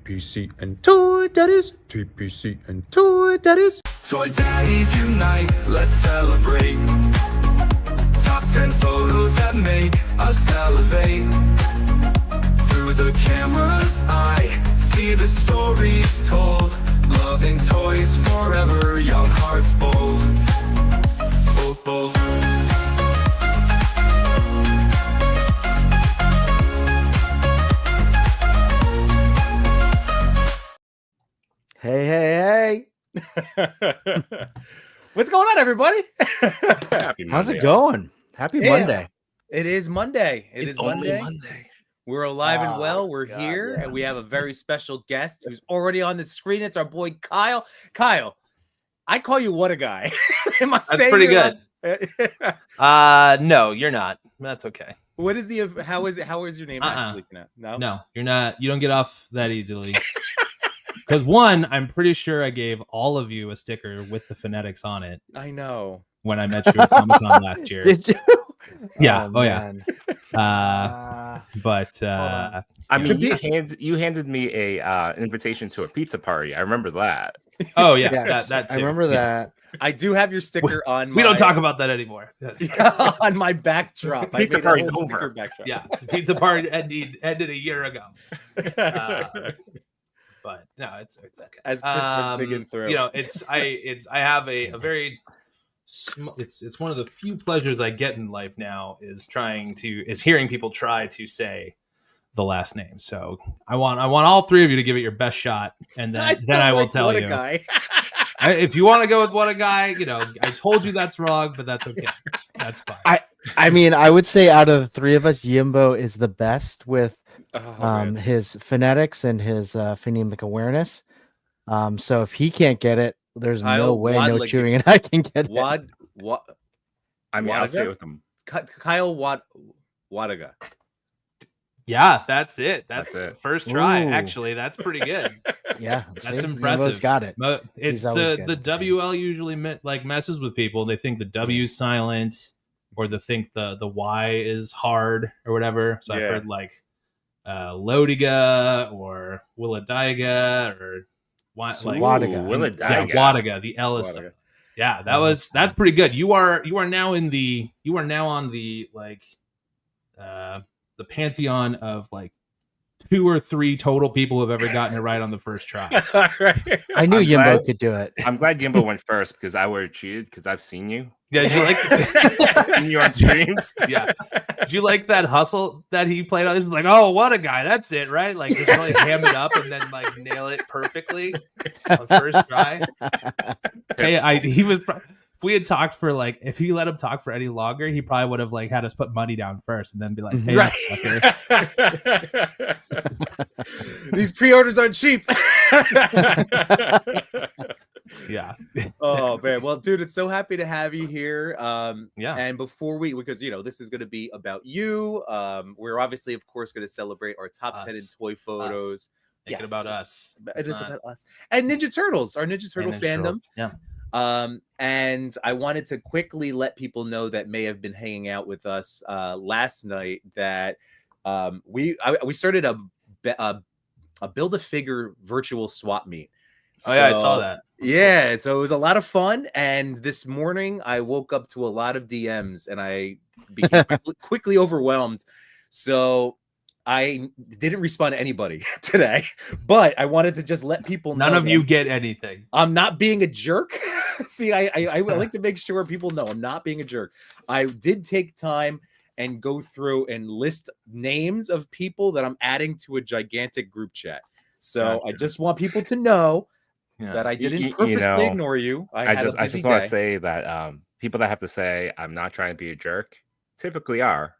TPC and Toy Daddies. TPC and Toy Daddies. Toy Daddies unite, let's celebrate. Top 10 photos that make us salivate. Through the camera's eye, see the stories told. Loving toys forever, young hearts bold. Bold, bold. Hey. What's going on, everybody? How's it going? Happy Monday. It is Monday. It's only Monday. We're alive and well. We're God, here, yeah. and we have a very special guest who's already on the screen. It's our boy Kyle. Kyle, I call you what a guy. Am I That's saying pretty it good. right? No, you're not. That's okay. What is the? How is it? How is your name actually? No, you're not. You don't get off that easily. Because one, I'm pretty sure I gave all of you a sticker with the phonetics on it I know. when I met you at Comic-Con last year. Did you? Yeah. Oh, man. But I mean, you handed me a invitation to a pizza party. I remember that. oh yeah, Yes, that too. I remember that. I do have your sticker on. We don't talk about that anymore. on my backdrop. I Pizza made a party's whole over. sticker backdrop. Yeah, pizza party ended a year ago. But no, it's okay. As Chris was digging through, You know, I have a very it's one of the few pleasures I get in life now is hearing people try to say the last name. So I want all three of you to give it your best shot, and then I will tell you. Guy. If you want to go with what a guy, I told you that's wrong, but that's okay. That's fine. I mean, I would say out of the three of us, Yimbo is the best with Man. his phonetics and his phonemic awareness. So if he can't get it, there's no Kyle way Wlodyga. No Chewing and I can get it. What? I mean, I'll Wlodyga? say it with them. Kyle Wlodyga. Yeah, that's it. That's That's it. first try. Ooh. Actually, that's pretty good. Yeah, That's see? impressive. Yimbo's got it. It's always the good. WL usually messes with people. They think the W is silent, or they think the Y is hard or whatever. So I've Yeah. heard like Wlodyga or Wlodyga or like Wlodyga. Wlodyga. yeah, Wlodyga. The L is Wlodyga. silent. Yeah, that's pretty good. You are now on the like the pantheon of like 2 or 3 total people who have ever gotten it right on the first try. I knew I'm Yimbo glad- could do it. I'm glad Yimbo went first because I would have cheated because I've seen you. Yeah, did you I've seen you on streams. yeah. Did you like that hustle that he played on? It's like, oh, what a guy. That's it, right? Like just really ham it up and then like nail it perfectly on first try. Hey, if we had talked for like, if he let him talk for any longer, he probably would have like had us put money down first and then be like, hey, fucker. These pre-orders aren't cheap. Yeah. Oh man, well, dude, it's so happy to have you here. Yeah. And before because this is going to be about you. We're obviously, of course, going to celebrate our top 10 in Us. toy photos. Thinking about us. It is about us and Ninja Turtles, our Ninja Turtle fandom. Yeah. And I wanted to quickly let people know that may have been hanging out with us last night that we started a Build-A-Figure virtual swap meet. Oh yeah, I saw that. Yeah, so it was a lot of fun. And this morning I woke up to a lot of DMs and I became quickly overwhelmed. So I didn't respond to anybody today, but I wanted to just let people know. None of you get anything. I'm not being a jerk. See, I like to make sure people know I'm not being a jerk. I did take time and go through and list names of people that I'm adding to a gigantic group chat. So I just want people to know that I didn't purposely ignore you. I just want to say that people that have to say I'm not trying to be a jerk typically are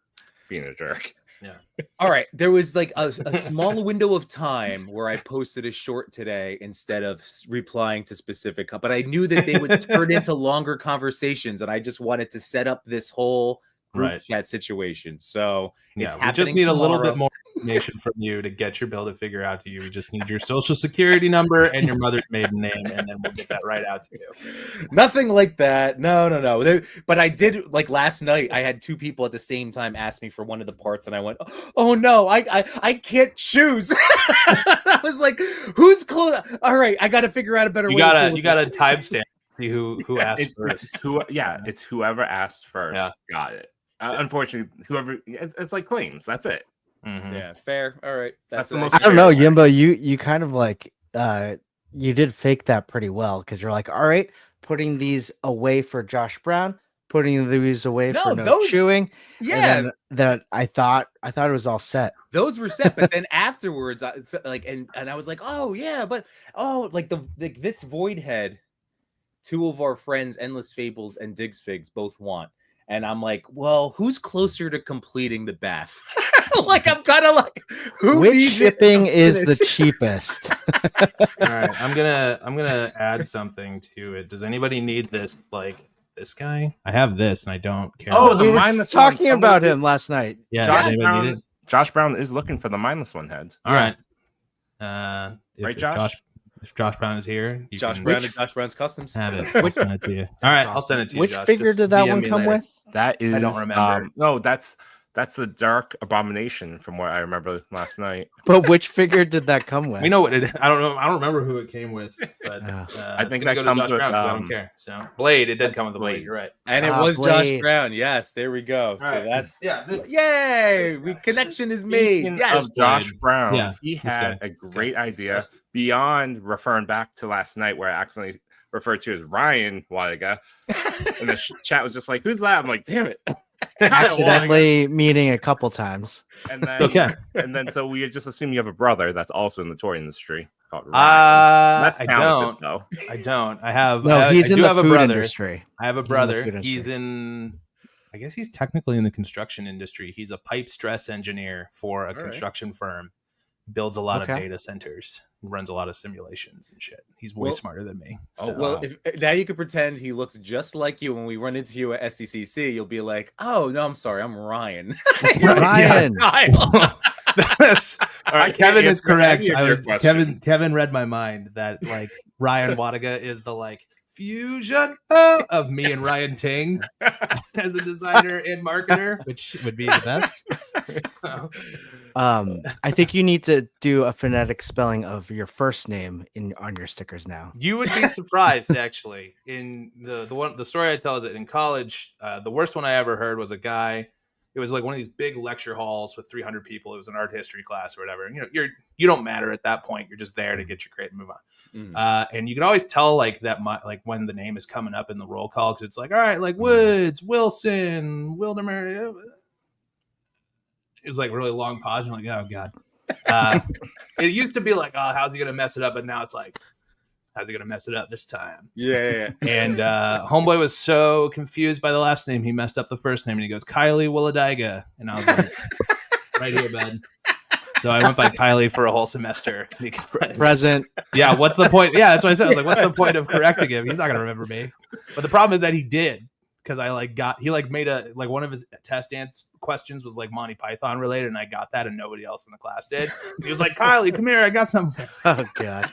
being a jerk. Yeah. All right. There was like a small window of time where I posted a short today instead of replying to specific, but I knew that they would turn into longer conversations, and I just wanted to set up this whole group chat situation. So yeah, we just need a little bit more information from you to get your Build-A-Figure out to you. We just need your social security number and your mother's maiden name, and then we'll get that right out to you. Nothing like that. No. But I did, like last night, I had 2 people at the same time ask me for one of the parts, and I went, "Oh no, I can't choose." I was like, all right. I got to figure out a better You way. gotta timestamp. See who asked first. It's whoever asked first. Yeah. Got it. Unfortunately, whoever it's like claims. That's it. Mhm. Yeah, fair. All right. That's the it. most I don't know, fair way. Yimbo. You kind of like you did fake that pretty well because you're like, all right, putting these away for Josh Brown, putting these away No, for those- Chewing. Yeah, And then that I thought it was all set. those were set, but then afterwards, it's like, and I was like, oh yeah, but like this Void Head, two of our friends, Endless Fables and Diggs Figs, both want, and I'm like, well, who's closer to completing the bath? Like, I'm kind of like, who Which needs shipping it? is the cheapest? All right, I'm gonna add something to it. Does anybody need this? Like this guy? I have this, and I don't care. Oh, we the were mindless one. talking Someone about did- him last night. yeah. Josh Does anybody need Brown, it? Josh Brown is looking for the mindless one heads. All right. Right, Josh? If Josh Brown is here, you Josh can Brown and Josh Brown's Customs. have it. I'll send it to you. All right, I'll send it to you. Which Josh. figure Just did that DM one me come later. with? That is. I don't remember. No, that's the Dark Abomination from what I remember last night. But which figure did that come with? We know what it. I don't know. I don't remember who it came with, but Yeah. I it's think gonna that go to comes Josh with, Brown 'cause I don't care. So Blade, it did come with the Blade. Blade. You're right. And it Ah, was Blade. Josh Brown. Yes, there we go. So right. that's Yeah. yay. this We guy. connection is made. Speaking Yes. of Josh Brown, Yeah, he this had guy. a great Okay. idea Best. beyond referring back to last night where I accidentally referred to as Ryan Wlodyga. And the chat was just like, who's that? I'm like, damn it. Accidentally meeting a couple times. And then, Okay. and then so we just assume you have a brother that's also in the toy industry called Ryan. That's I talented, don't. though. I don't. I have. No, I, he's I in do the have a food brother. industry. I have a in the brother. food He's industry. in. I guess he's technically in the construction industry. He's a pipe stress engineer for a right. construction firm. Builds a lot of Okay. data centers. Runs a lot of simulations and shit. He's way Well- smarter than me. Oh, So, Well, wow. if now you could pretend he looks just like you when we run into you at SCCC, you'll be like, "Oh no, I'm sorry, I'm Ryan." Ryan. Kyle. that's all I right. can't Kevin is answer any correct. of your I was questions. Kevin read my mind that like Ryan Wlodyga is the like fusion of me and Ryan Ting as a designer and marketer, which would be the best. So, I think you need to do a phonetic spelling of your first name on your stickers now. you would be surprised actually. In the story I tell is that in college, the worst one I ever heard was a guy. It was like one of these big lecture halls with 300 people. It was an art history class or whatever. And, you don't matter at that point. You're just there to get your grade and move on. And you can always tell like that, like when the name is coming up in the roll call because it's like, all right, like Woods, Wilson, Wildermer. It was like a really long pause. You're like, oh god. It used to be like, oh, how's he gonna mess it up? But now it's like, how's he gonna mess it up this time? Yeah. And homeboy was so confused by the last name, he messed up the first name, and he goes, Kyle Wlodyga, and I was like, right here, bud. So I went by Kylie for a whole semester. Because, Present. yeah, what's the point? Yeah, that's what I said. I was like, what's the point of correcting him? He's not gonna remember me. But the problem is that he did, because I like he made a like one of his test dance questions was like Monty Python related, and I got that, and nobody else in the class did. He was like, Kylie, come here, I got something. Oh god.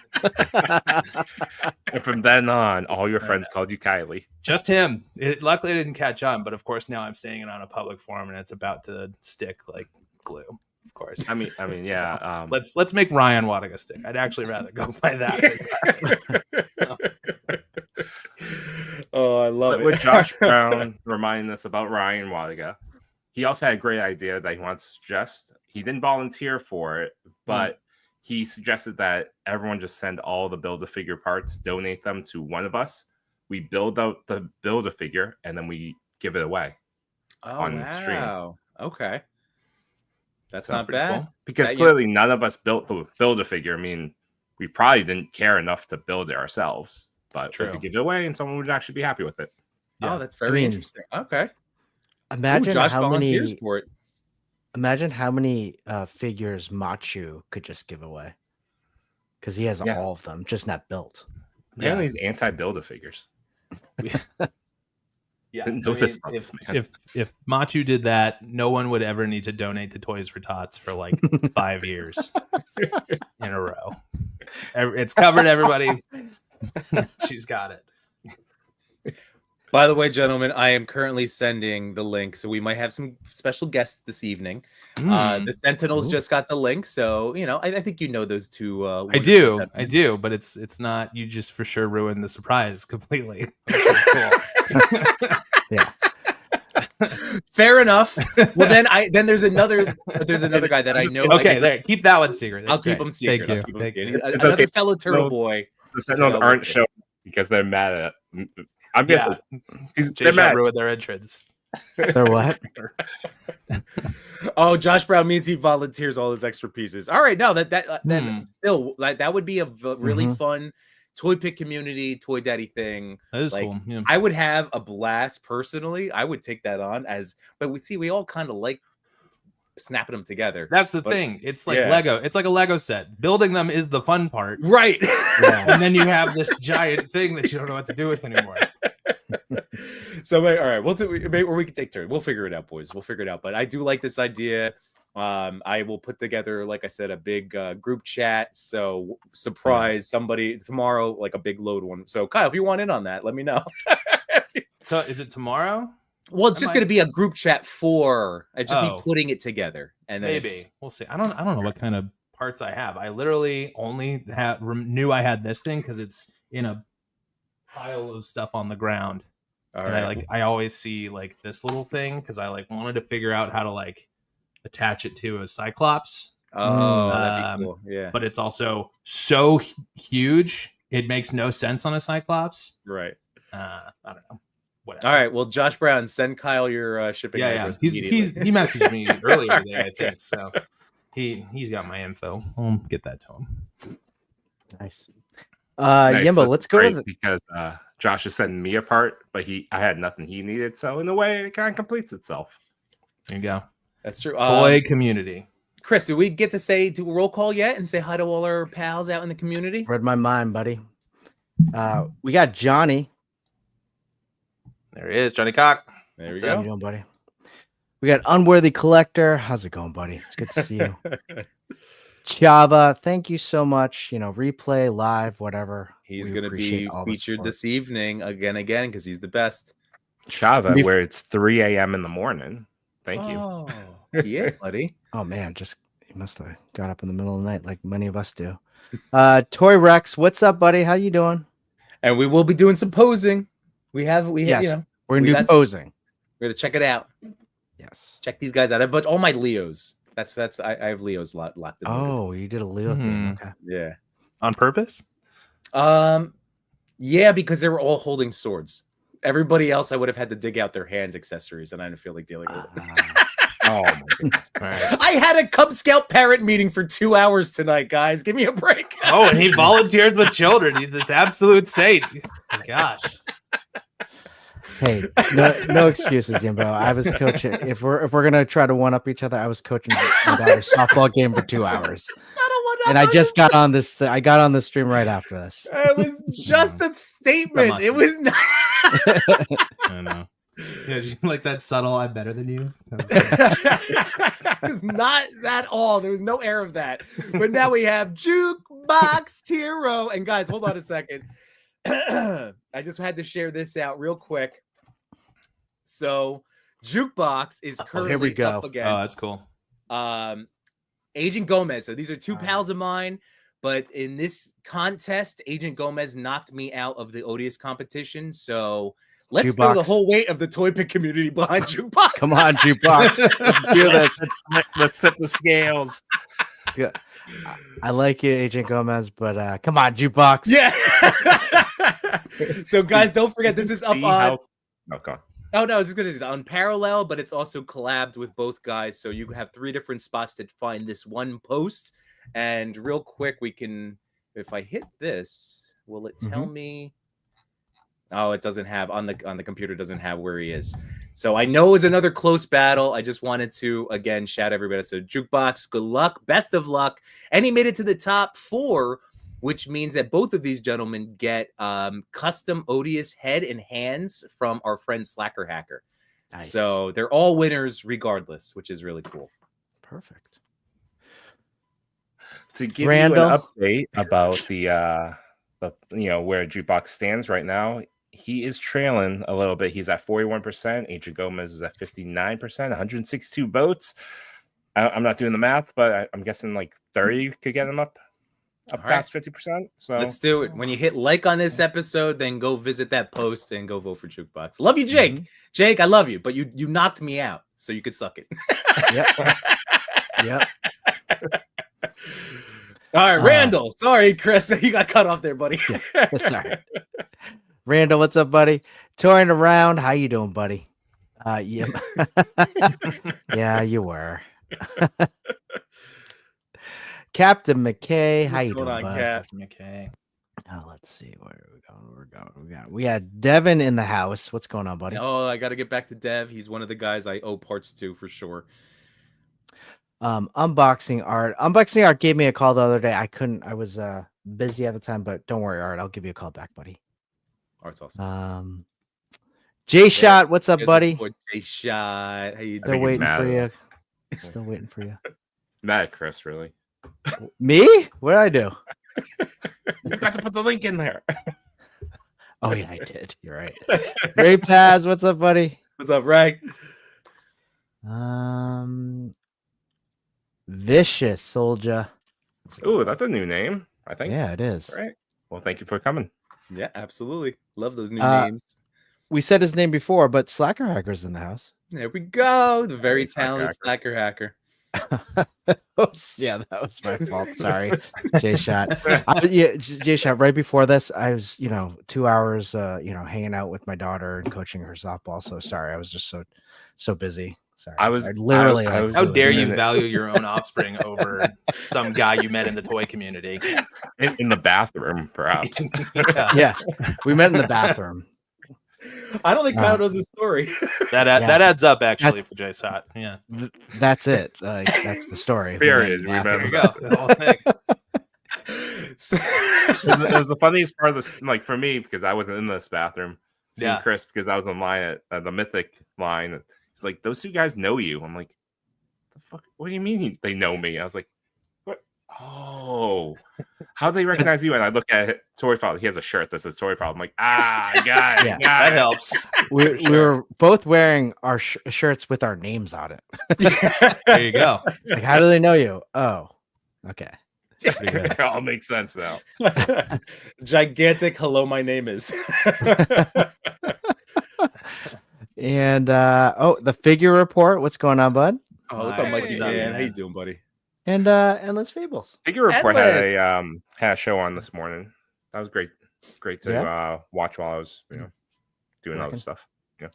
And from then on, all your friends called you Kylie. Just him. Luckily, it didn't catch on, but of course, now I'm saying it on a public forum, and it's about to stick like glue. Of course. I mean, yeah. Let's make Ryan Wlodyga stick. I'd actually rather go by that. Oh, I love But it. with Josh Brown reminding us about Ryan Wlodyga, he also had a great idea that he wants to suggest. He didn't volunteer for it, but he suggested that everyone just send all the Build-A-Figure parts, donate them to one of us. We build out the Build-A-Figure, and then we give it away. on stream. Okay. That's Sounds not pretty bad. cool. Because That- clearly none of us built the Build-A-Figure. I mean, we probably didn't care enough to build it ourselves, but we True. could give it away and someone would actually be happy with it. Yeah. Oh, that's very I mean, interesting. Okay. Imagine Josh how volunteers many. for it. Imagine how many figures Machu could just give away, because he has Yeah. all of them, just not built. Apparently he's anti-Build-A-Figures. Yeah, Didn't know this about this man. if Machu did that, no one would ever need to donate to Toys for Tots for like 5 years in a row. It's covered, everybody. She's got it. By the way, gentlemen, I am currently sending the link, so we might have some special guests this evening. The Sentinels just got the link, so I think you know those two. I wonderful do, gentlemen. but it's not. You just for sure ruined the surprise completely. Cool. Yeah. Fair enough. Well, then there's another guy that I know. Okay, there. Keep that one secret. That's I'll keep great. him secret. Thank I'll keep him you. secret. It's Another okay. fellow turtle Those- boy. The Sentinels So aren't wicked. showing because they're mad at. I'm Yeah, they're Jay mad. ruined their entrance. They're what? Oh, Josh Brown means he volunteers all his extra pieces. All right, no, that still that would be a really fun toy pick community, toy daddy thing. That is like, cool. Yeah. I would have a blast personally. I would take that on but we all kind of like snapping them together. That's the thing. It's like yeah. Lego. It's like a Lego set. Building them is the fun part. Right. Yeah. And then you have this giant thing that you don't know what to do with anymore. So all right, or we can take turns. We'll figure it out, boys. We'll figure it out. But I do like this idea. I will put together, like I said, a big group chat. So surprise somebody tomorrow, like a big load one. So Kyle, if you want in on that, let me know. Is it tomorrow? Well, it's just going to be a group chat for just me Oh. putting it together, and then Maybe we'll see. I don't know what kind of parts I have. I literally only knew I had this thing because it's in a pile of stuff on the ground. All And right. I always see like this little thing because I like wanted to figure out how to like attach it to a Cyclops. Oh, that'd be cool. Yeah. But it's also so huge it makes no sense on a Cyclops. Right. I don't know. Whatever. All right. Well, Josh Brown, send Kyle your shipping address. He messaged me earlier today, I think. So he's got my info. I'll get that to him. Nice. Nice. Yimbo, That's let's go to great because Josh is setting me apart, but I had nothing he needed. So in a way, it kind of completes itself. There you go. That's true. Toy community. Chris, do we get to do a roll call yet and say hi to all our pals out in the community? read my mind, buddy. We got Johnny. There he is, Johnny Cock. There we How you go. doing, buddy? We got Unworthy Collector. How's it going, buddy? It's good to see you. Chava, thank you so much. Replay, live, whatever. He's We going to appreciate be all the featured support. this evening again, because he's the best. Chava, where it's 3 a.m. in the morning. Thank you. Oh, yeah, buddy. Oh man, you must have got up in the middle of the night like many of us do. Toy Rex, what's up, buddy? How you doing? And we will be doing some posing. Yes. We're we gonna do got- posing. We're going to check it out. Yes. Check these guys out. But all my Leos. I have Leos locked in. Oh, you did a Leo thing. Okay. Yeah. On purpose? Yeah, because they were all holding swords. Everybody else, I would have had to dig out their hand accessories, and I didn't feel like dealing with it. Oh my goodness. All right. I had a Cub Scout parent meeting for 2 hours tonight, guys. Give me a break. Oh, and he volunteers with children. He's this absolute saint. Gosh. Hey, no excuses, Yimbo. I was coaching. If we're gonna try to one up each other, I was coaching my daughter's softball game for 2 hours, and I just got on this. I got on the stream right after this. It was just a statement. It was not. I know. Yeah, you like that subtle I'm better than you. It was not that all. There was no air of that. But now we have Jukebox Hero. And guys, hold on a second. I just had to share this out real quick. So Jukebox is currently here we go. up against Oh, that's cool. Agent Gomez. So these are two pals of mine. But in this contest, Agent Gomez knocked me out of the odious competition. So let's throw the Jukebox. whole weight of the Toy Pick community behind Jukebox. Come on, Jukebox. Let's do this. Let's set the scales. I like you, Agent Gomez, but come on, Jukebox. Yeah. So guys, don't forget this is up on. Oh, go on. Oh no, it's good. It's on Parallel, but it's also collabed with both guys. So you have 3 different spots to find this one post. And real quick, we can. If I hit this, will it tell me? Oh, it doesn't have on the computer. Doesn't have where he is. So I know it was another close battle. I just wanted to again shout everybody. So Jukebox, good luck, best of luck, and he made it to the top 4, which means that both of these gentlemen get custom odious head and hands from our friend Slacker Hacker. Nice. So they're all winners regardless, which is really cool. Perfect. To give Randall. you an update about the where Jukebox stands right now, he is trailing a little bit. He's at 41%. Adrian Gomez is at 59%, 162 votes. I'm not doing the math, but I'm guessing like 30 could get him up past 50%. So let's do it. When you hit like on this episode, then go visit that post and go vote for Jukebox. Love you, Jake. Jake, I love you, but you knocked me out, so you could suck it. Yep. All right, Randall. Sorry, Chris, you got cut off there, buddy. It's all right. Randall, what's up, buddy? Touring around. How you doing, buddy? Yeah. Yeah, you were. Captain McKay, how you doing, bud? Captain McKay? Oh, let's see where we're going. We got Devin in the house. What's going on, buddy? Oh, I got to get back to Dev. He's one of the guys I owe parts to for sure. Unboxing Art gave me a call the other day. I was busy at the time, but don't worry, Art. I'll give you a call back, buddy. Art's awesome. J Shot, what's up, buddy? J Shot, how you Still doing? waiting for you. Still waiting for you. Mad at Chris, really. Me? What did I do? You got to put the link in there. Oh yeah, I did. You're right. Ray Paz, what's up, buddy? What's up, Ray? Vicious Soldier. Ooh, that's a new name, I think. Yeah, it is. All right. Well, thank you for coming. Yeah, absolutely. Love those new names. We said his name before, but Slacker Hacker's in the house. There we go. The very Hey, Slacker talented Slacker Hacker. Yeah, that was my fault. Sorry, J Shot. Yeah, J Shot. Right before this, I was, 2 hours, hanging out with my daughter and coaching her softball. So sorry, I was just so busy. Sorry, I was literally. How dare you value your own offspring over some guy you met in the toy community? In the bathroom, perhaps. Yeah, we met in the bathroom. I don't think Kyle knows the story. That adds up actually for J Shot. Yeah, that's it. That's the story. Period. There you go. The whole thing. It was the funniest part of this, like for me, because I wasn't in this bathroom. Seeing Chris, because I was in line at the Mythic line. It's like, those two guys know you. I'm like, the fuck? What do you mean they know me? I was like, what? Oh, how do they recognize you? And I look at Toy.Father. He has a shirt that says Toy.Father. I'm like, I got it. That helps. We were both wearing our shirts with our names on it. There you go. Like, how do they know you? Oh, okay. It all makes sense now. Gigantic hello, my name is. And the figure report. What's going on, bud? Oh, what's up, Mikey? Man, how you doing, buddy? And Endless Fables. Figure Report had a show on this morning. That was great to watch while I was doing other stuff. Yeah.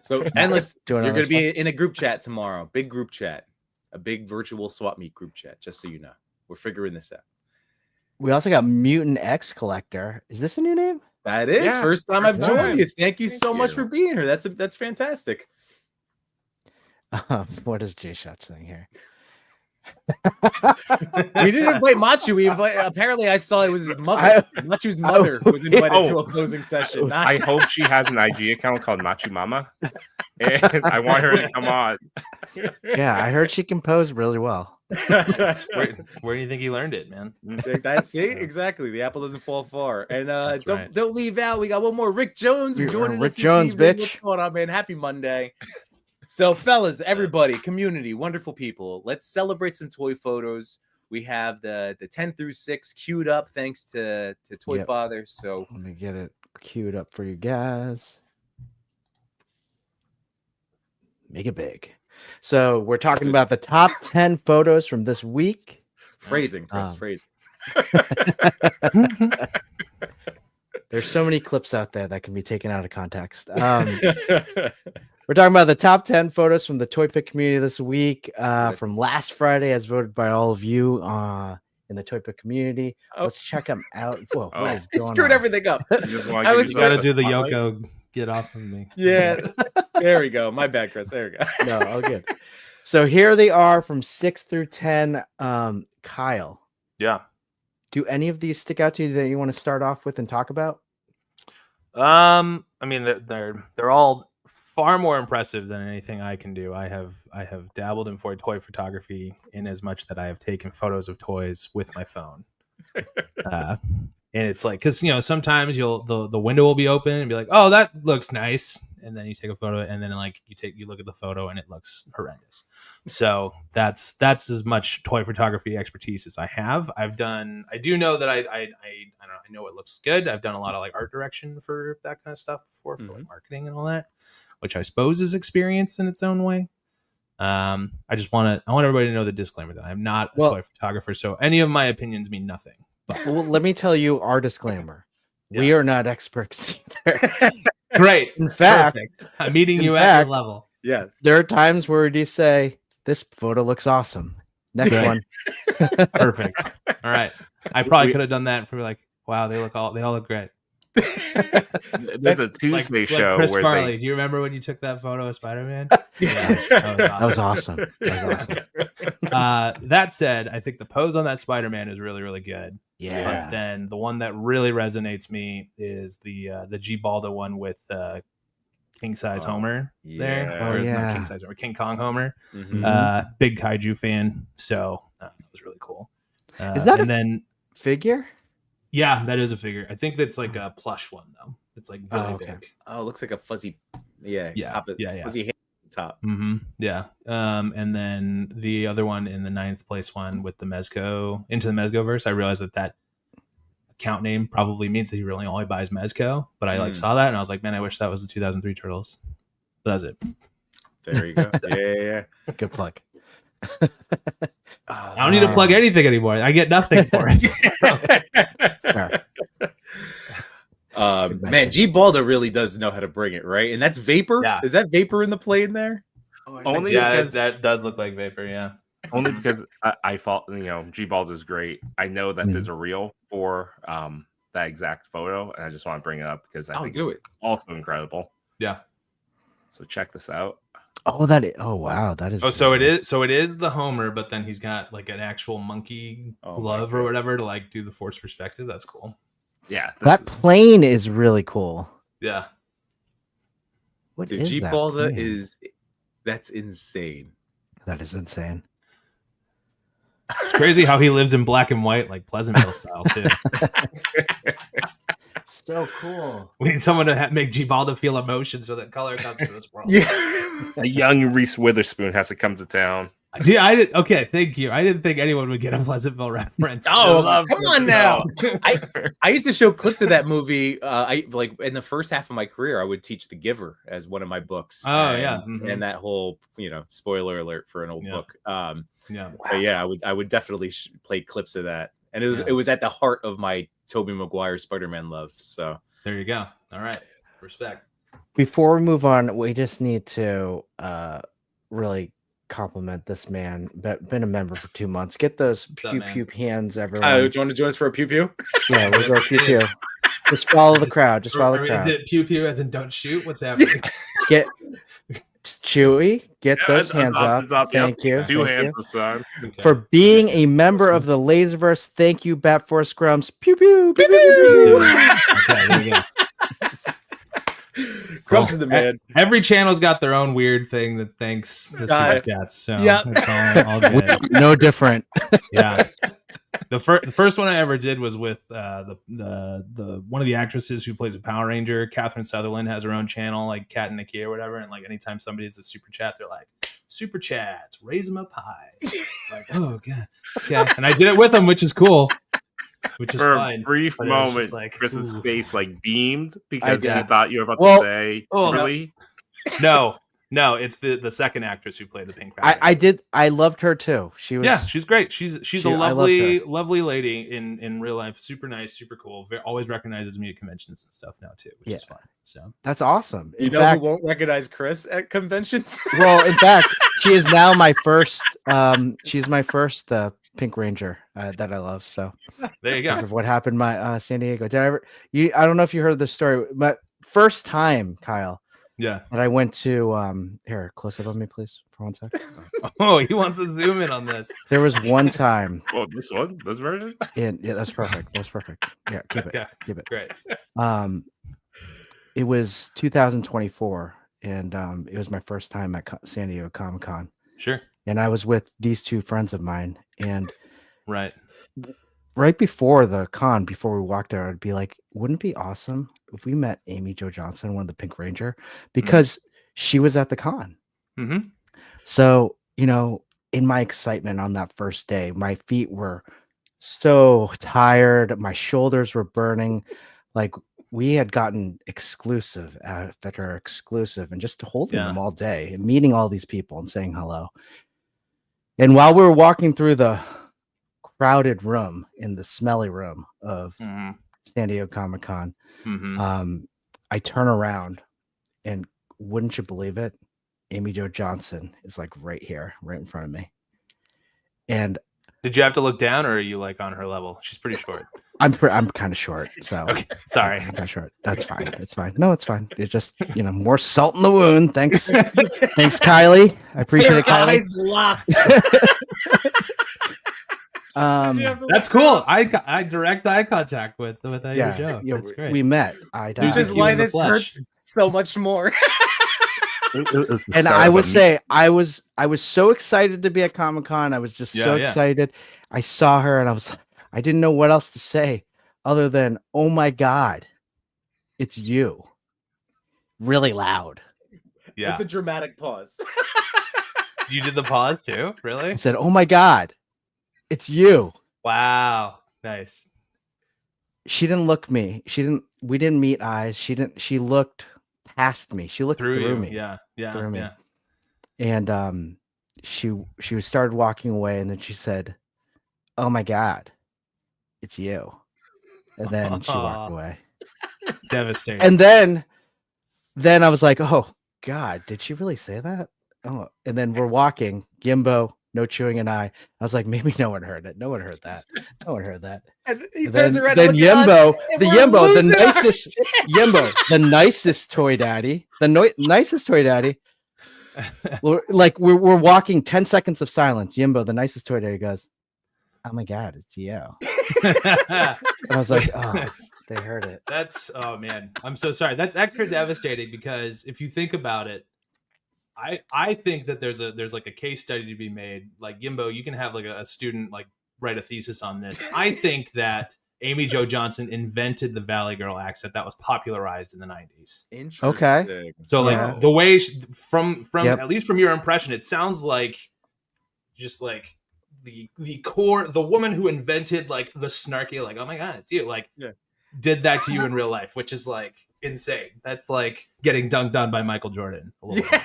So Endless, you're going to be in a group chat tomorrow. Big group chat, a big virtual swap meet group chat. Just so you know, we're figuring this out. We also got Mutant X Collector. Is this a new name? That is first time I've joined you. Thank you so much for being here. That's fantastic. What is J Shot saying here? We didn't invite Machu. We apparently I saw it was his mother. Machu's mother was invited to a posing session. I hope she has an IG account called Machu Mama, and I want her to come on. Yeah, I heard she can pose really well. Where do you think he learned it, man? That's it. Exactly. The apple doesn't fall far. And don't leave out. We got one more. Rick Jones. We're joining Rick Jones, bitch. What's going on, man? Happy Monday. So, fellas, everybody, community, wonderful people. Let's celebrate some toy photos. We have the 10 through 6 queued up, thanks to Toy.Father. So let me get it queued up for you guys. Make it big. So we're talking about the top 10 photos from this week. Phrasing, Chris, phrasing. There's so many clips out there that can be taken out of context. We're talking about the top 10 photos from the ToyPic community this week, from last Friday, as voted by all of you in the ToyPic community. Let's check them out. Whoa, what is going on? Screwed everything up. You got to do the Yoko. Get off of me. Yeah, there we go. My bad, Chris. There we go. No, all good. So here they are from 6 through 10. Kyle. Yeah. Do any of these stick out to you that you want to start off with and talk about? I mean, they're all far more impressive than anything I can do. I have dabbled in toy photography in as much that I have taken photos of toys with my phone. And it's like, because sometimes the window will be open and be like, oh, that looks nice, and then you take a photo, and then like you look at the photo and it looks horrendous. So that's as much toy photography expertise as I have. I do know that I don't know, I know it looks good. I've done a lot of like art direction for that kind of stuff before, for like marketing and all that, which I suppose is experience in its own way. I want everybody to know the disclaimer that I'm not a toy photographer, so any of my opinions mean nothing. But. Well, let me tell you our disclaimer. We are not experts either. Great. In fact, perfect. I'm meeting you at your level. Yes. There are times where you say, this photo looks awesome. Next one. Perfect. All right. I probably could have done that for like, wow, they all look great. There's a Tuesday show like Chris where Farley. Do you remember when you took that photo of Spider-Man? Yeah, that was awesome. That said, I think the pose on that Spider-Man is really, really good. Yeah. But then the one that really resonates me is the G Balda one with King Size Homer there. Oh, yeah. Not King Size Homer, King Kong Homer. Mm-hmm. Big kaiju fan, so that was really cool. Is that figure? Yeah, that is a figure. I think that's like a plush one though. It's like really big. Oh, it looks like a fuzzy, fuzzy hand top. Mm-hmm. Yeah. And then the other one in the 9th place one with the Mezco Into the Mezco verse. I realized that account name probably means that he really only buys Mezco. But I saw that and I was like, man, I wish that was the 2003 Turtles. But that's it. There you go. Yeah. Good plug. I don't need to plug anything anymore. I get nothing for it. Man, G Balda really does know how to bring it, right? And that's Vapor. Yeah. Is that Vapor in the plane there? Only because that does look like Vapor. Yeah. Only because I thought G Balls is great. I know that there's a reel for that exact photo, and I just want to bring it up because I think it's also incredible. Yeah. So check this out. Oh, wow, that is. Oh, so it is the Homer, but then he's got like an actual monkey glove or whatever to like do the forced perspective. That's cool. Yeah, that plane is really cool. Yeah. What is G that Balda plane? That's insane. That is insane. It's crazy how he lives in black and white, like Pleasantville style too. So cool. We need someone to make G Balda feel emotion so that color comes to this world. Yeah. A young Reese Witherspoon has to come to town. Okay, thank you. I didn't think anyone would get a Pleasantville reference. Oh, come on now. I used to show clips of that movie. I like in the first half of my career, I would teach The Giver as one of my books. And that whole, spoiler alert for an old book. But yeah, I would definitely play clips of that. And it was at the heart of my Tobey Maguire Spider-Man love. So there you go. All right. Respect. Before we move on, we just need to really compliment this man. Been a member for 2 months. Get those pew hands, everyone. Do you want to join us for a pew pew? Yeah, we'll go pew pew. Just follow the crowd. Just follow the crowd. Is it pew pew as in don't shoot? What's happening? Get Chewy. Get those hands up. Thank you. Two hands, son. Okay. For being a member of the Laserverse. Thank you, Bat Force Scrums. Pew pew pew pew pew. Okay, there you go. Grumps is the man. Every channel's got their own weird thing that thanks the super chats. So it's all good. No different. Yeah. The first one I ever did was with the one of the actresses who plays a Power Ranger. Catherine Sutherland has her own channel, like Cat and Nikki or whatever. And like anytime somebody does a super chat, they're like, "Super chats, raise them up high." It's like, oh god, okay. And I did it with them, which is cool. Which is for fine. A brief moment, like, Chris's face like beamed because he thought you were about to say, "Really?" No, it's the second actress who played the Pink Power. I loved her too. She was she's great. She's a lovely lady in real life. Super nice, super cool. Always recognizes me at conventions and stuff now too, which is fun. So that's awesome. You know who won't recognize Chris at conventions? Well, in fact, she is now my first. She's my first Pink Ranger that I love. So there you go. Because of what happened in San Diego. I don't know if you heard the story, but first time, Kyle. Yeah. But I went to here, close up on me, please, for 1 second. Oh, he wants to zoom in on this. There was one time. Oh, this version? Yeah, that's perfect. That's perfect. Yeah, keep it. Keep it. Great. It was 2024, and it was my first time at San Diego Comic-Con. Sure. And I was with these two friends of mine, and right. right before the con, before we walked out, I'd be like, wouldn't it be awesome if we met Amy Jo Johnson, one of the Pink Ranger, because she was at the con. Mm-hmm. So, in my excitement on that first day, my feet were so tired. My shoulders were burning. Like we had gotten exclusive after exclusive and just holding them all day and meeting all these people and saying hello. And while we were walking through the crowded room in the smelly room of San Diego Comic-Con, I turn around and wouldn't you believe it? Amy Jo Johnson is like right here, right in front of me. And did you have to look down, or are you like on her level? She's pretty short. I'm kind of short, so okay. Sorry, I'm kind of short. That's fine. It's fine. No, it's fine. It's just more salt in the wound. Thanks, thanks, Kylie. I appreciate it, Kylie. Eyes locked. That's cool. I direct eye contact with Amy Jo. That's great. We met. This is why this hurts so much more. And I would say I was so excited to be at Comic-Con. I was just so excited. I saw her and I didn't know what else to say other than, oh my God, it's you. Really loud. Yeah. With the dramatic pause. You did the pause too? Really? I said, oh my God, it's you. Wow. Nice. She didn't look me. We didn't meet eyes. She looked past me. She looked through me. Yeah. Through me. And she started walking away, and then she said, oh my God, it's you. And then she walked away. Devastating. And then I was like, oh God, did she really say that? Oh, and then we're walking, Yimbo, No.Chewing, and I was like, maybe no one heard it. No one heard that. No one heard that. And he turns around. Then Yimbo, the nicest toy daddy, nicest toy daddy. We're walking 10 seconds of silence. Yimbo, the nicest toy daddy, goes, oh my God, it's you. I was like, oh, they heard it. Oh man, I'm so sorry. That's extra devastating because if you think about it, I think that there's like a case study to be made. Like Yimbo, you can have like a student like write a thesis on this. I think that Amy Jo Johnson invented the Valley Girl accent that was popularized in the 90s. Interesting. Okay. So like the way from at least from your impression, it sounds like just like the core, the woman who invented like the snarky, like, oh my God, it's you, like did that to you in real life, which is like insane. That's like getting dunked on by Michael Jordan a little bit.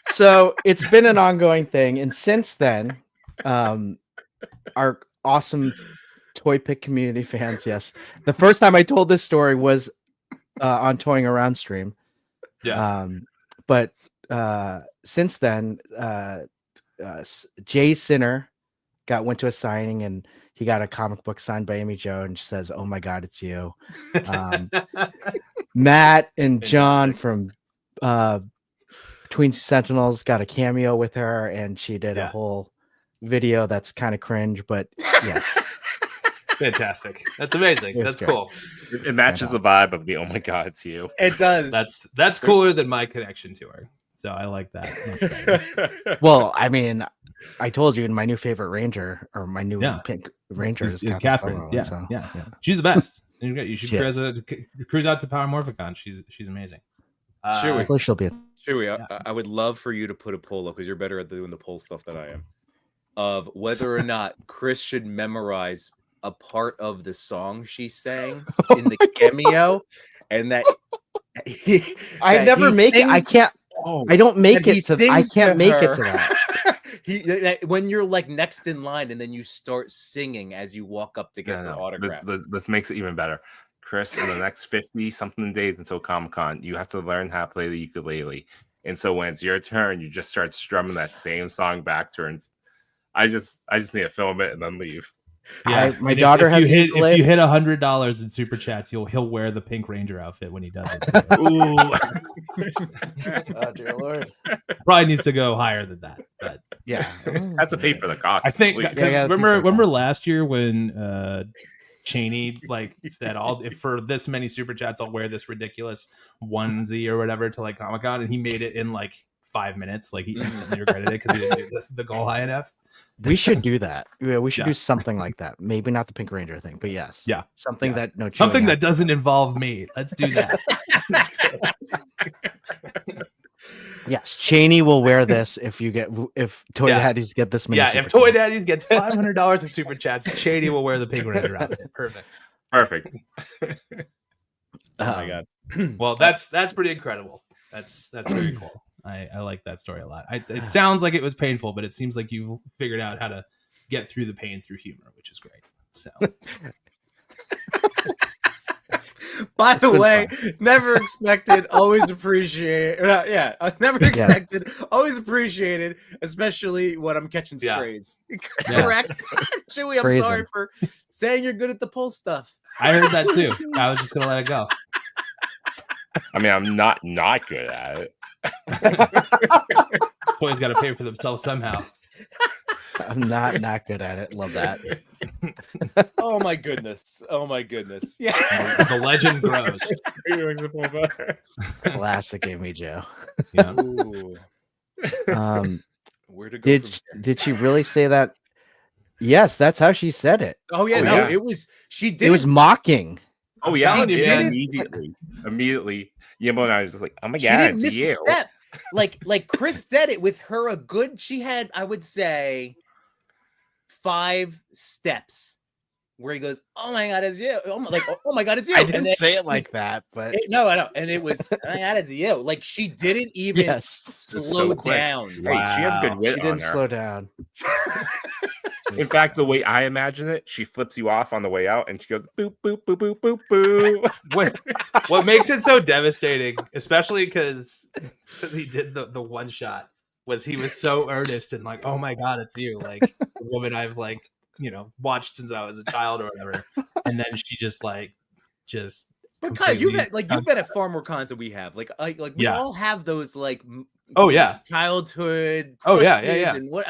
So it's been an ongoing thing. And since then, our awesome ToyPic community fans, yes. The first time I told this story was on Toying Around stream. Yeah. But since then, Jay Sinner went to a signing and he got a comic book signed by Amy Jo and she says, oh my God, it's you. Matt and John from Between Sentinels got a cameo with her and she did a whole video that's kind of cringe, but yeah. Fantastic. That's amazing. That's great. Cool. It matches the vibe of the oh my God, it's you. It does. That's cooler than my connection to her. So I like that much better. Well, I mean, I told you my new favorite Ranger or my new Pink Ranger is Catherine. Farrow, So. Yeah. She's the best. You should cruise out to Power Morphicon. She's amazing. Hopefully she'll be. Chewy, I would love for you to put a poll up because you're better at doing the poll stuff than I am. Of whether or not Chris should memorize a part of the song she sang in the cameo, and that I never make it. I can't. I don't make it to. I can't make it to that. When you're like next in line, and then you start singing as you walk up to get her autograph. This makes it even better. Chris, in the next 50-something days until Comic-Con, you have to learn how to play the ukulele. And so when it's your turn, you just start strumming that same song back to her. And I just need to film it and then leave. Yeah, my daughter has. If you hit $100 in super chats, he'll wear the Pink Ranger outfit when he does it. Ooh. Oh dear Lord! Probably needs to go higher than that. But yeah, that's to pay for the cost. I think. Remember last year when Cheney like said, if for this many super chats, I'll wear this ridiculous onesie or whatever to like Comic-Con, and he made it in like 5 minutes. Like he instantly regretted it because he didn't do the goal high enough. We should do that. Yeah, we should Yeah. do something like that. Maybe not the Pink Ranger thing, but yes. Yeah. Something Yeah. that Something No.Chewing that doesn't involve me. Let's do that. Yes, Cheney will wear this if Toy Yeah. Daddies get this many. Yeah, super if Toy chats. Daddies gets $500 in super chats, Shady will wear the Pink Ranger outfit. Perfect. Perfect. Oh my god. Well, that's pretty incredible. That's very cool. I like that story a lot. It sounds like it was painful, but it seems like you've figured out how to get through the pain through humor, which is great. So By the been way, never expected, always appreciate. Yeah, never expected, always appreciated, especially when I'm catching Yeah. strays. Yeah. Correct, Chewy. I'm Phrasing. sorry for saying you're good at the pull stuff. I heard that too. I was just gonna let it go. I mean, I'm not good at it. Toys got to pay for themselves somehow. I'm not good at it. Love that. Oh my goodness. Oh my goodness. Yeah. The legend grows. Classic Amy Joe. Yeah. Ooh. Where to go? Did she really say that? Yes, that's how she said it. Oh yeah, Oh, no, yeah. it was. She did. It was mocking. Oh yeah, telling you, it man. immediately. Yimbo and I was just like, oh my She god, didn't it's miss the you. step. Like Chris said it with her a good. She had, I would say, 5 steps where he goes, "Oh my god, it's you!" Oh my god, it's you! I And didn't then say it like that, but no, I know, and it was, "Oh my god, it's you!" Like she didn't even yes, slow so quick. down. Hey, she has good Wow. wit she on didn't her. slow down. In fact, the way I imagine it, she flips you off on the way out, and she goes boop boop boop boop boop boop. What makes it so devastating, especially because he did the one shot, was he was so earnest and like, oh my god, it's you, like the woman I've watched since I was a child or whatever, and then she just. But Kyle, you've completely- been at far more cons than we have. Like we Yeah. all have those Oh yeah, childhood. Oh, yeah, crushes yeah. And what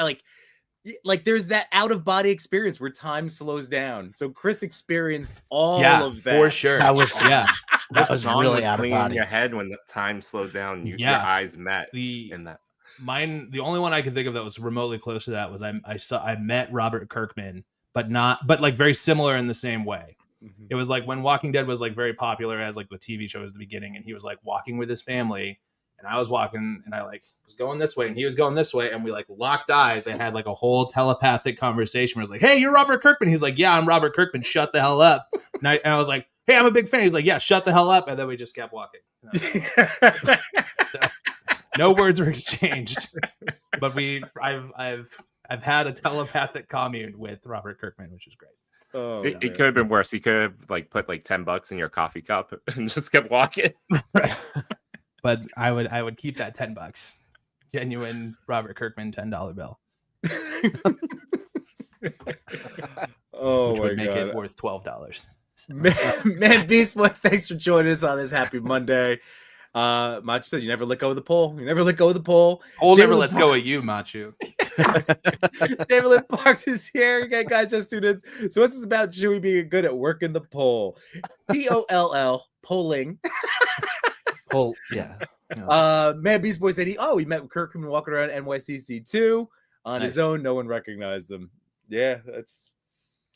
like there's that out of body experience where time slows down. So Chris experienced all yeah, of that. for sure. That was Yeah, that The was song really out of playing in body. your head when the time slowed down. Your Yeah. eyes met the in that. mine. The only one I could think of that was remotely close to that was I met Robert Kirkman, but like very similar in the same way. Mhm. It was like when Walking Dead was like very popular as like the TV show at the beginning, and he was like walking with his family, and I was walking, and I was going this way, and he was going this way, and we locked eyes and had like a whole telepathic conversation. Where I was like, "Hey, you're Robert Kirkman." He's like, "Yeah, I'm Robert Kirkman. Shut the hell up." And I was like, "Hey, I'm a big fan." He's like, "Yeah, shut the hell up." And then we just kept walking. So, no words were exchanged, but I've had a telepathic commune with Robert Kirkman, which is great. Oh, It man. could have been worse. He could have put $10 in your coffee cup and just kept walking. But I would keep that $10. Genuine Robert Kirkman $10 bill, Oh which my would make god. it worth $12. Man, Beast Boy, thanks for joining us on this happy Monday. Mach said you never let go of the pole. You never let go of the pole. Pole never Jamie lets go of you, Machu. David Lynn Parks is here. Okay, guys, just students. So what's this about Chewy being good at working the pole? POLL, polling. Well, yeah. Man, Beast Boy said he met Kirkman walking around NYCC 2 on his Nice. own. No one recognized him. Yeah, that's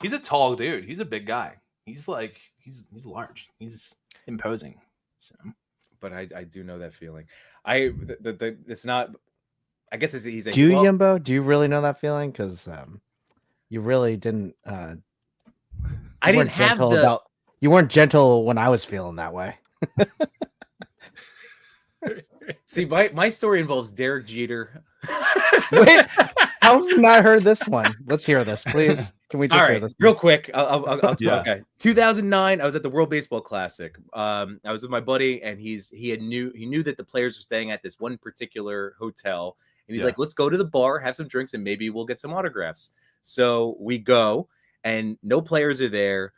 He's a tall dude. He's a big guy. He's large. He's imposing. So but I do know that feeling. It's not. I guess he's a. Do you, well, Yimbo? Do you really know that feeling? Because you really didn't. I You didn't weren't have gentle the. You weren't gentle when I was feeling that way. See, my story involves Derek Jeter. Wait, how have you not heard this one? Let's hear this, please. Can we just All hear right, this? real quick. I'll Yeah. Okay. 2009, I was at the World Baseball Classic. I was with my buddy, and he knew that the players were staying at this one particular hotel, and he's Yeah. like, "Let's go to the bar, have some drinks, and maybe we'll get some autographs." So we go, and no players are there.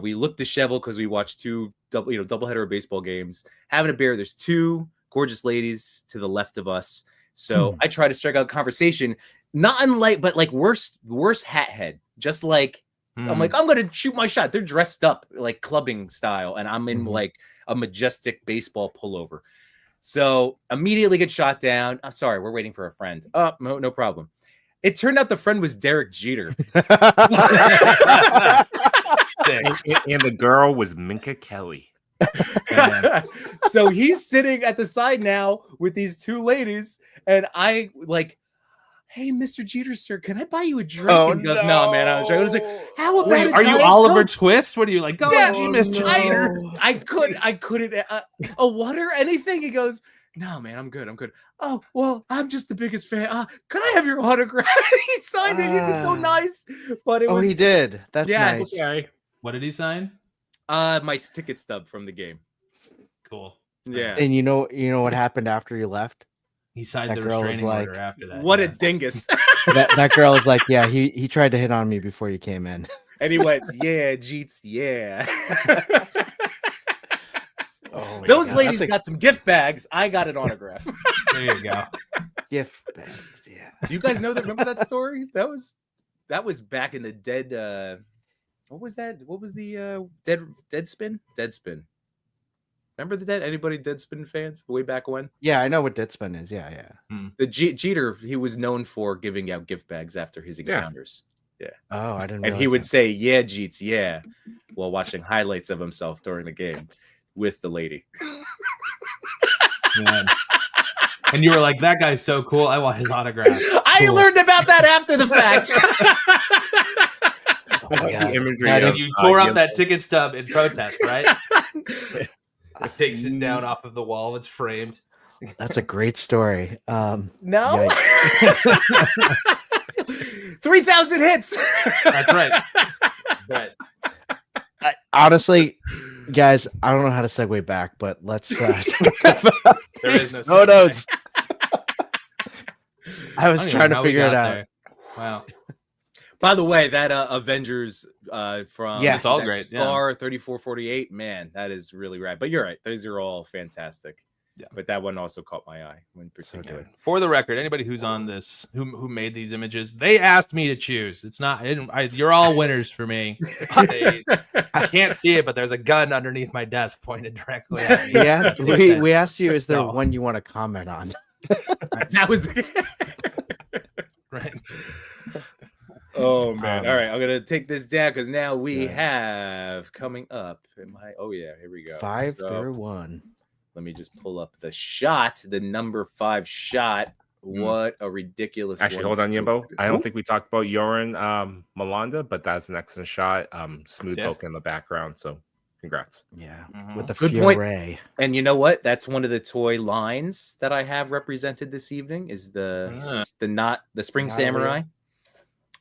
We look disheveled because we watched two doubleheader of baseball games. Having a beer, there's 2 gorgeous ladies to the left of us. So I try to strike out conversation, not unlike, but like worse hat head. Just like I'm like, I'm gonna shoot my shot. They're dressed up like clubbing style, and I'm in like a majestic baseball pullover. So immediately get shot down. Sorry, we're waiting for a friend. Oh, no problem. It turned out the friend was Derek Jeter. And the girl was Minka Kelly. So he's sitting at the side now with these two ladies, and I like, hey, Mr. Jeter, sir, can I buy you a drink? And he goes, no, man, I'm trying. I was like, how about Wait, a are you Diet Oliver Coke? Twist? What are you like? Go Yeah, G, Mr. Jeter. I couldn't. A water, anything? He goes, no, man, I'm good. Oh, well, I'm just the biggest fan. Could I have your autograph? He signed it. He was so nice. But it was. he did. That's Yes. nice. Okay. What did he sign? My ticket stub from the game. Cool. Yeah. And you know what happened after you left? He signed That the girl was restraining like, order after that. What yeah. a dingus. That girl is like, yeah, he tried to hit on me before you came in. And he went, yeah, Jeets, yeah. Oh, my Those God, ladies that's a got some gift bags. I got an autograph. There you go. gift bags. Yeah. Do you guys know that? Remember that story? That was back in the dead. What was that? What was the Deadspin? Deadspin. Remember the Anybody Deadspin fans way back when? Yeah, I know what Ditspin is. Yeah, yeah. The Jeter, he was known for giving out gift bags after his encounters. Oh, I didn't. And he realize would that. say, "Yeah, Jeets, yeah," while watching highlights of himself during the game with the lady. Man. And you were like, that guy's so cool. I want his autograph. I learned about that after the fact. Oh my God. The imagery That of, is- You tore up Yimbo. that ticket stub in protest, right? It takes it down off of the wall. It's framed. That's a great story. No. Yikes. 3,000 hits. That's right. That's right. Honestly, guys, I don't know how to segue back, but let's talk about There is no photos. I I was don't even trying know to how we figure it got out. there. Wow. By the way, that Avengers from Yes. It's all great, yeah. Star 3448, man, that is really rad. But you're right, those are all fantastic. Yeah. But that one also caught my eye in particular. For the record, anybody who's on this, who made these images, they asked me to choose. It's not. You're all winners for me. I can't see it, but there's a gun underneath my desk pointed directly at me. We asked you, is there No. one you want to comment on? That was the Right. Oh man. Um, All right, I'm gonna take this down because now we yeah. have coming up. Oh yeah, here we go. 5 So, through 1. let me just pull up the shot, the number 5 shot. What a ridiculous Actually, one. hold on, So- Yimbo. I Ooh. don't think we talked about Yoran Malanda, but that's an excellent shot. Smooth Yeah. poke in the background. So congrats. Yeah, Mhm. with the Good point. Fury. And you know what? That's one of the toy lines that I have represented this evening is the Spring Not Samurai.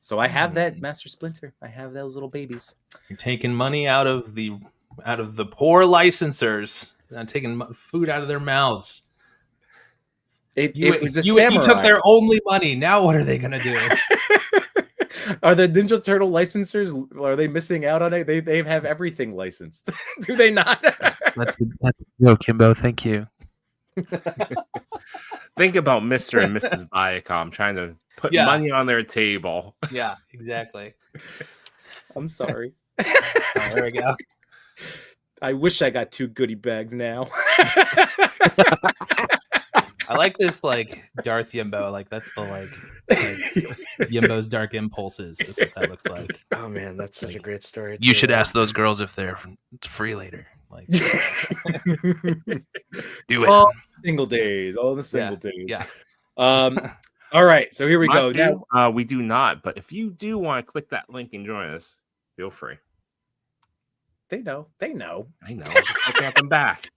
So I have that Mm. Master Splinter. I have those little babies. You're taking money out of the poor licensors. Not taking food out of their mouths. It was a you samurai. took their only money. Now what are they gonna do? Are the Ninja Turtle licensors? Are they missing out on it? They have everything licensed. Do they not? That's the joke, Yimbo. Thank you. Think about Mr. and Mrs. Viacom trying to put Yeah. money on their table. Yeah, exactly. I'm sorry. Oh, there we go. I wish I got 2 goodie bags now. I like this like Darth Yimbo. Like that's the like Yimbo's dark impulses. That's what that looks like. Oh man, that's such a great story. You too. should ask those girls if they're free later. Like, do it. All single days. All the single days. Yeah. All right. So here we go. Now, We do not. But if you do want to click that link and join us, feel free. they know. I know. Just looking at them back.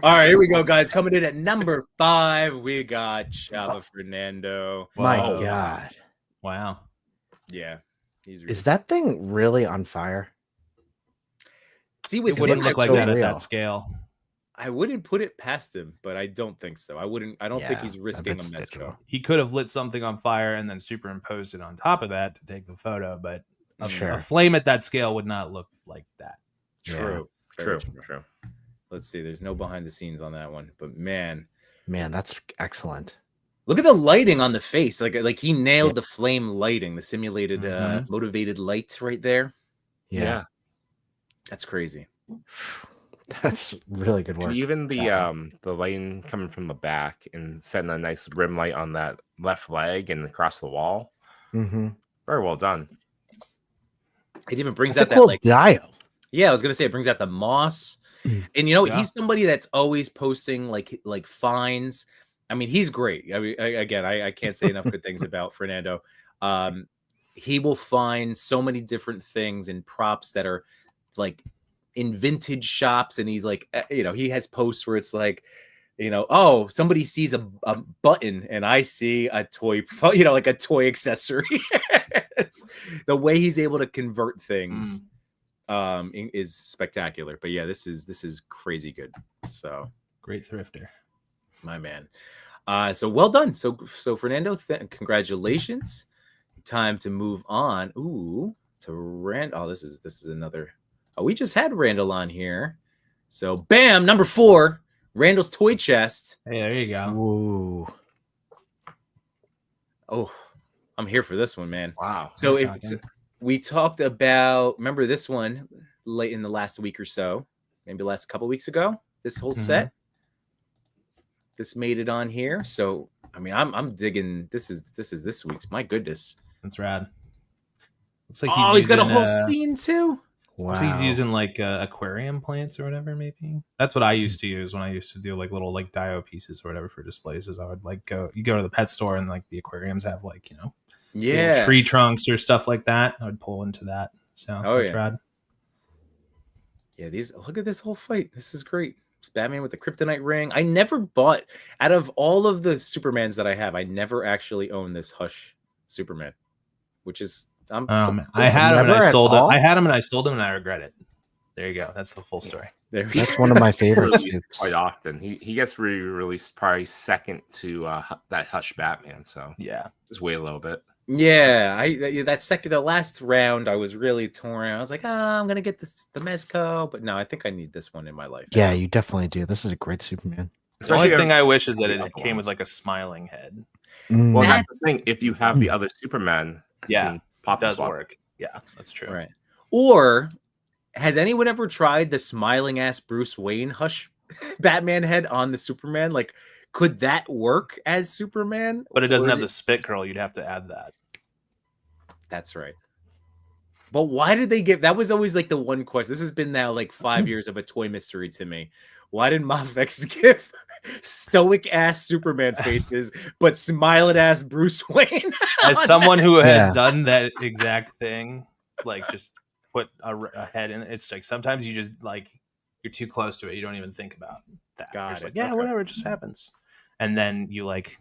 All right, here we go, guys. Coming in at number 5, we got Chava Fernando. My Whoa. God, Wow. Yeah, he's really... is that thing really on fire? See, It with wouldn't him, look like so that at real. that scale. I wouldn't put it past him, but I don't think so. I don't think Yeah, he's I risking bet a it's Mezco. digital. He could have lit something on fire and then superimposed it on top of that to take the photo, but Sure. a flame at that scale would not look like that. True. Very True. Let's see. There's no behind the scenes on that one, but man, That's excellent. look at the lighting on the face. Like he nailed the flame lighting, the simulated, motivated lights right there. Yeah. That's crazy. That's really good work. And even Chapman. the lane coming from the back and setting a nice rim light on that left leg and across the wall. Mm-hmm. Very well done. It even brings That's out a cool that like dio. yeah, I was gonna say it brings out the moss. Mm. And you know, Yeah. he's somebody that's always posting like finds. I mean, he's great. I mean, I can't say enough good things about Fernando. He will find so many different things and props that are like in vintage shops, and he's like, you know, he has posts where it's like, you know, oh, somebody sees a button and I see a toy, you know, like a toy accessory. It's the way he's able to convert things is spectacular. But yeah, this is crazy good. So Great thrifter. my man. So well done. So Fernando, congratulations. Time to move on. Ooh, to Rand. Oh, this is another. Oh, we just had Randall on here. So bam, number 4, Randall's toy chest. Hey, there you go. Ooh. Oh, I'm here for this one, man. Wow. So You're if talking. we talked about, remember this one late in the last week or so, maybe last couple weeks ago, this whole set, this made it on here. So I mean, I'm digging. This is this week's. My goodness. That's rad. Looks like Oh, he's got a using, whole scene too. Wow. So he's using like aquarium plants or whatever, maybe. That's what I used to use when I used to do like little like dio pieces or whatever for displays. Is I would like you go to the pet store and like the aquariums have like, you know, little Yeah. tree trunks or stuff like that. I would pull into that. So that's rad. Yeah, look at this whole fight. This is great. It's Batman with the kryptonite ring. I never bought, out of all of the Supermans that I have, I never actually owned this Hush Superman, which is I had him and I sold him. I had him and I sold him and I regret it. There you go. That's the full story. That's one of my favorites. Quite often. He gets re-released probably second to that Hush Batman. So yeah, just wait a little bit. Yeah, the last round I was really torn. I was like, I'm gonna get the Mezco, but no, I think I need this one in my life. Yeah, you definitely do. This is a great Superman. The only thing I wish is that it came with like a smiling head. Well, that's the thing. If you have the other Superman, yeah, pop does work. Yeah, that's true. Right. Or has anyone ever tried the smiling ass Bruce Wayne Hush Batman head on the Superman? Like, could that work as Superman? But it doesn't have the spit curl. You'd have to add that. That's right. But why did they give? That was always like the one question. This has been now like 5 years of a toy mystery to me. Why did Mafex give stoic ass Superman faces, but smiling ass Bruce Wayne? As someone who has done that exact thing, like just put a head in, it's like sometimes you just like you're too close to it. You don't even think about that. You're just like, yeah, whatever, it just happens. And then you like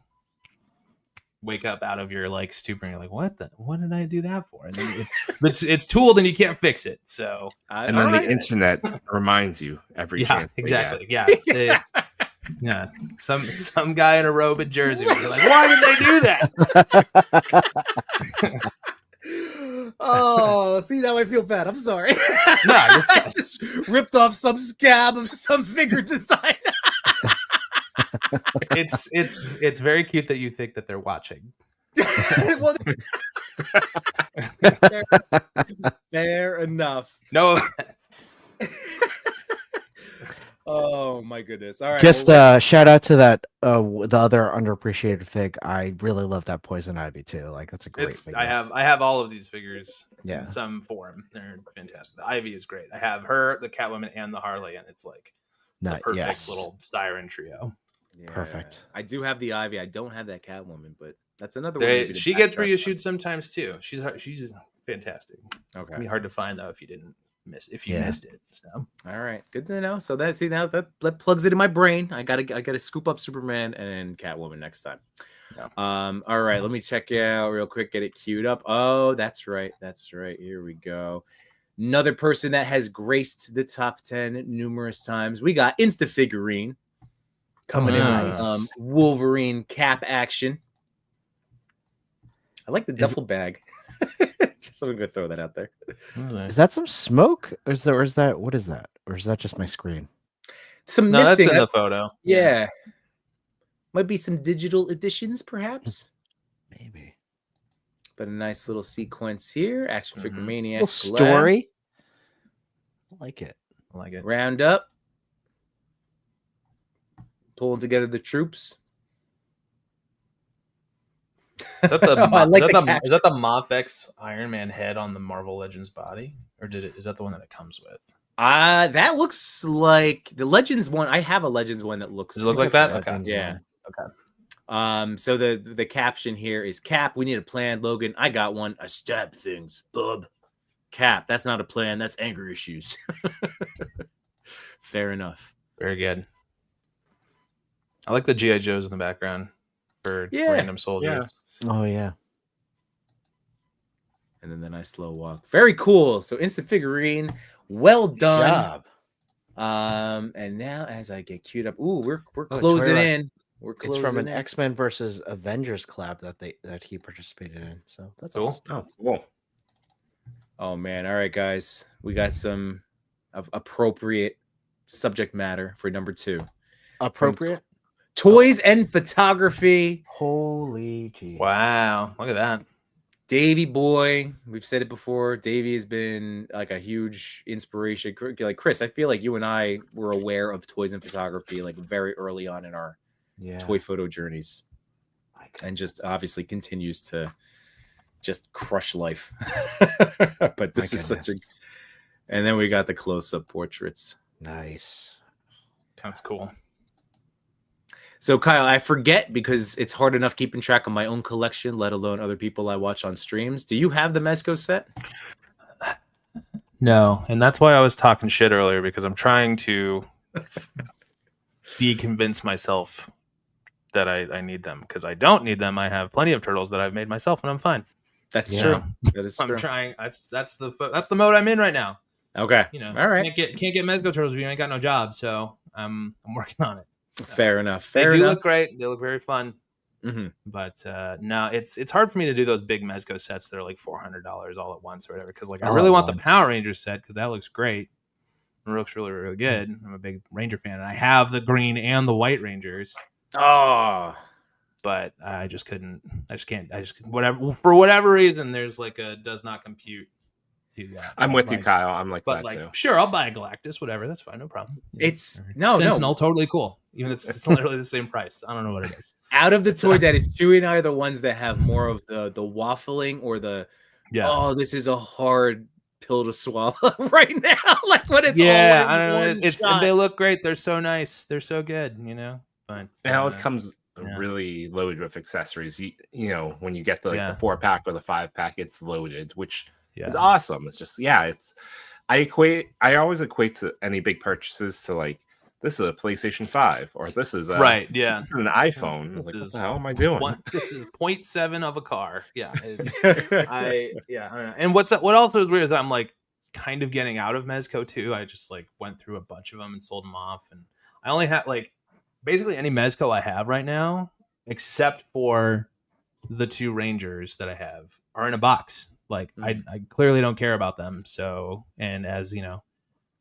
wake up out of your like stupor and you're like, what did I do that for? And then it's tooled and you can't fix it. So and then the internet reminds you every chance. Exactly. Yeah. Yeah. Some guy in a robe at Jersey was like, why did they do that? Oh, see, now I feel bad. I'm sorry. No, I just ripped off some scab of some figure design. It's very cute that you think that they're watching. Fair enough. No. Oh my goodness! All right, just shout out to that the other underappreciated fig. I really love that Poison Ivy too. Like that's a great figure. I have all of these figures in some form. They're fantastic. The Ivy is great. I have her, the Catwoman, and the Harley, and it's like the perfect little siren trio. Yeah. Perfect. I do have the Ivy. I don't have that Catwoman, but that's another one. She gets reissued sometimes too. She's fantastic. Okay. It'd be hard to find though if you missed it. So all right, good to know. So that's now that plugs it in my brain. I gotta scoop up Superman and Catwoman next time. Yeah. All right, let me check it out real quick. Get it queued up. Oh, that's right. Here we go. Another person that has graced the top 10 numerous times. We got Insta Figurine coming in. Wolverine cap action. I like the duffel bag. Just I'm gonna throw that out there. Is that some smoke? Or is that what is that? Or is that just my screen? Some no, misting. That's in the photo. Yeah. Might be some digital editions, perhaps. Maybe. But a nice little sequence here. Action Figure Maniac. Little story. I like it. Round up. pulling together the troops. Is that the Oh, I like the caption. is that the Mofex Iron Man head on the Marvel Legends body, or is that the one that it comes with? That looks like the Legends one. I have a Legends one that looks. Does it look like that? Legends Okay. Yeah. Okay. So the caption here is Cap, we need a plan. Logan, I got one. I stab things, bub. Cap, that's not a plan. That's anger issues. Fair enough. Very good. I like the GI Joes in the background for random soldiers. Oh yeah. And then the nice slow walk. Very cool. So instant figurine. Well done. And now as I get queued up, we're closing in. It's from an X-Men versus Avengers collab that he participated in. So that's cool. awesome. Oh, cool. Oh man. All right, guys. We got some appropriate subject matter for number 2. Appropriate? Toys and photography. Holy geez. Wow. Look at that. Davey boy, we've said it before. Davey has been like a huge inspiration. Like Chris, I feel like you and I were aware of toys and photography like very early on in our toy photo journeys, and just obviously continues to just crush life. But this is such a. And then we got the close-up portraits. Nice. That's cool. So Kyle, I forget because it's hard enough keeping track of my own collection, let alone other people I watch on streams. Do you have the Mezco set? No, and that's why I was talking shit earlier, because I'm trying to deconvince myself that I need them, because I don't need them. I have plenty of turtles that I've made myself, and I'm fine. That's true. That is true. I'm trying. That's the mode I'm in right now. Okay. All right. Can't get Mezco turtles if you ain't got no job. So I'm working on it. So, fair enough. They do look great. They look very fun. Mm-hmm. But no, it's hard for me to do those big Mezco sets that are like $400 all at once or whatever. Because I really want the Power Rangers set because that looks great. It looks really, really good. I'm a big Ranger fan, and I have the green and the white Rangers. Oh, but I just couldn't. I just can't. Whatever, for whatever reason, there's like a does not compute. I'm with you, Kyle. I'm like that too. Sure, I'll buy a Galactus, whatever. That's fine, no problem. It's Sentinel, totally cool. Even it's literally the same price. I don't know what it is. Out of the toy daddies, Chewy and I are the ones that have more of the waffling or the oh, this is a hard pill to swallow right now. Like when it's I don't know. They look great. They're so nice. They're so good. But it always comes really loaded with accessories. You know, when you get the 4-pack or the 5-pack, it's loaded, which. It's awesome. It's just I always equate to any big purchases to like this is a PlayStation 5 or this is an iPhone. I was like, what the hell am I doing? This is 0.7 of a car. Yeah. I don't know. And what also is weird is I'm like kind of getting out of Mezco too. I just like went through a bunch of them and sold them off, and I only have like basically any Mezco I have right now, except for the 2 Rangers that I have, are in a box. Like I clearly don't care about them. So, and as you know,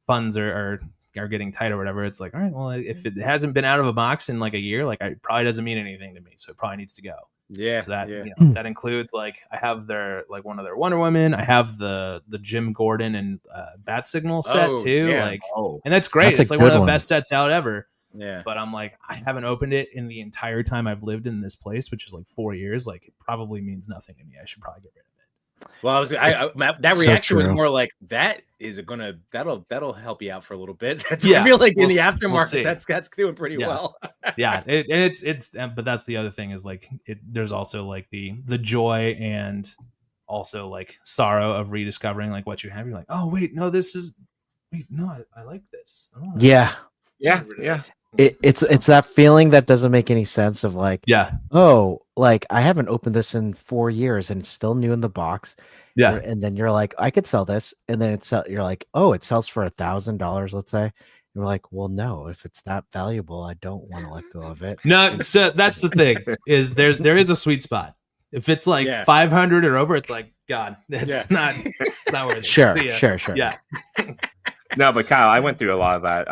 funds are getting tight or whatever, it's like, all right, well, if it hasn't been out of a box in like a year, like it probably doesn't mean anything to me. So it probably needs to go. Yeah. So that that includes like I have one of their Wonder Woman. I have the Jim Gordon and Bat Signal set too. Yeah. Like, and that's great. It's like one of the best sets out ever. Yeah. But I'm like, I haven't opened it in the entire time I've lived in this place, which is like 4 years. Like it probably means nothing to me. I should probably get rid of it. Well, that reaction was more like that'll help you out for a little bit. I feel like in the aftermarket, that's doing pretty well. But that's the other thing is like there's also like the joy and also like sorrow of rediscovering like what you have. You're like, oh wait, no, I like this. Yeah. It's that feeling that doesn't make any sense of like, oh, like I haven't opened this in 4 years and it's still new in the box. Yeah. And then you're like, I could sell this. And then you're like, oh, it sells for $1,000, let's say. And we're like, well, no, if it's that valuable, I don't want to let go of it. No, so that's the thing is there is a sweet spot. If it's like 500 or over, it's like, God, it's not worth it. Sure. Yeah. No, but Kyle, I went through a lot of that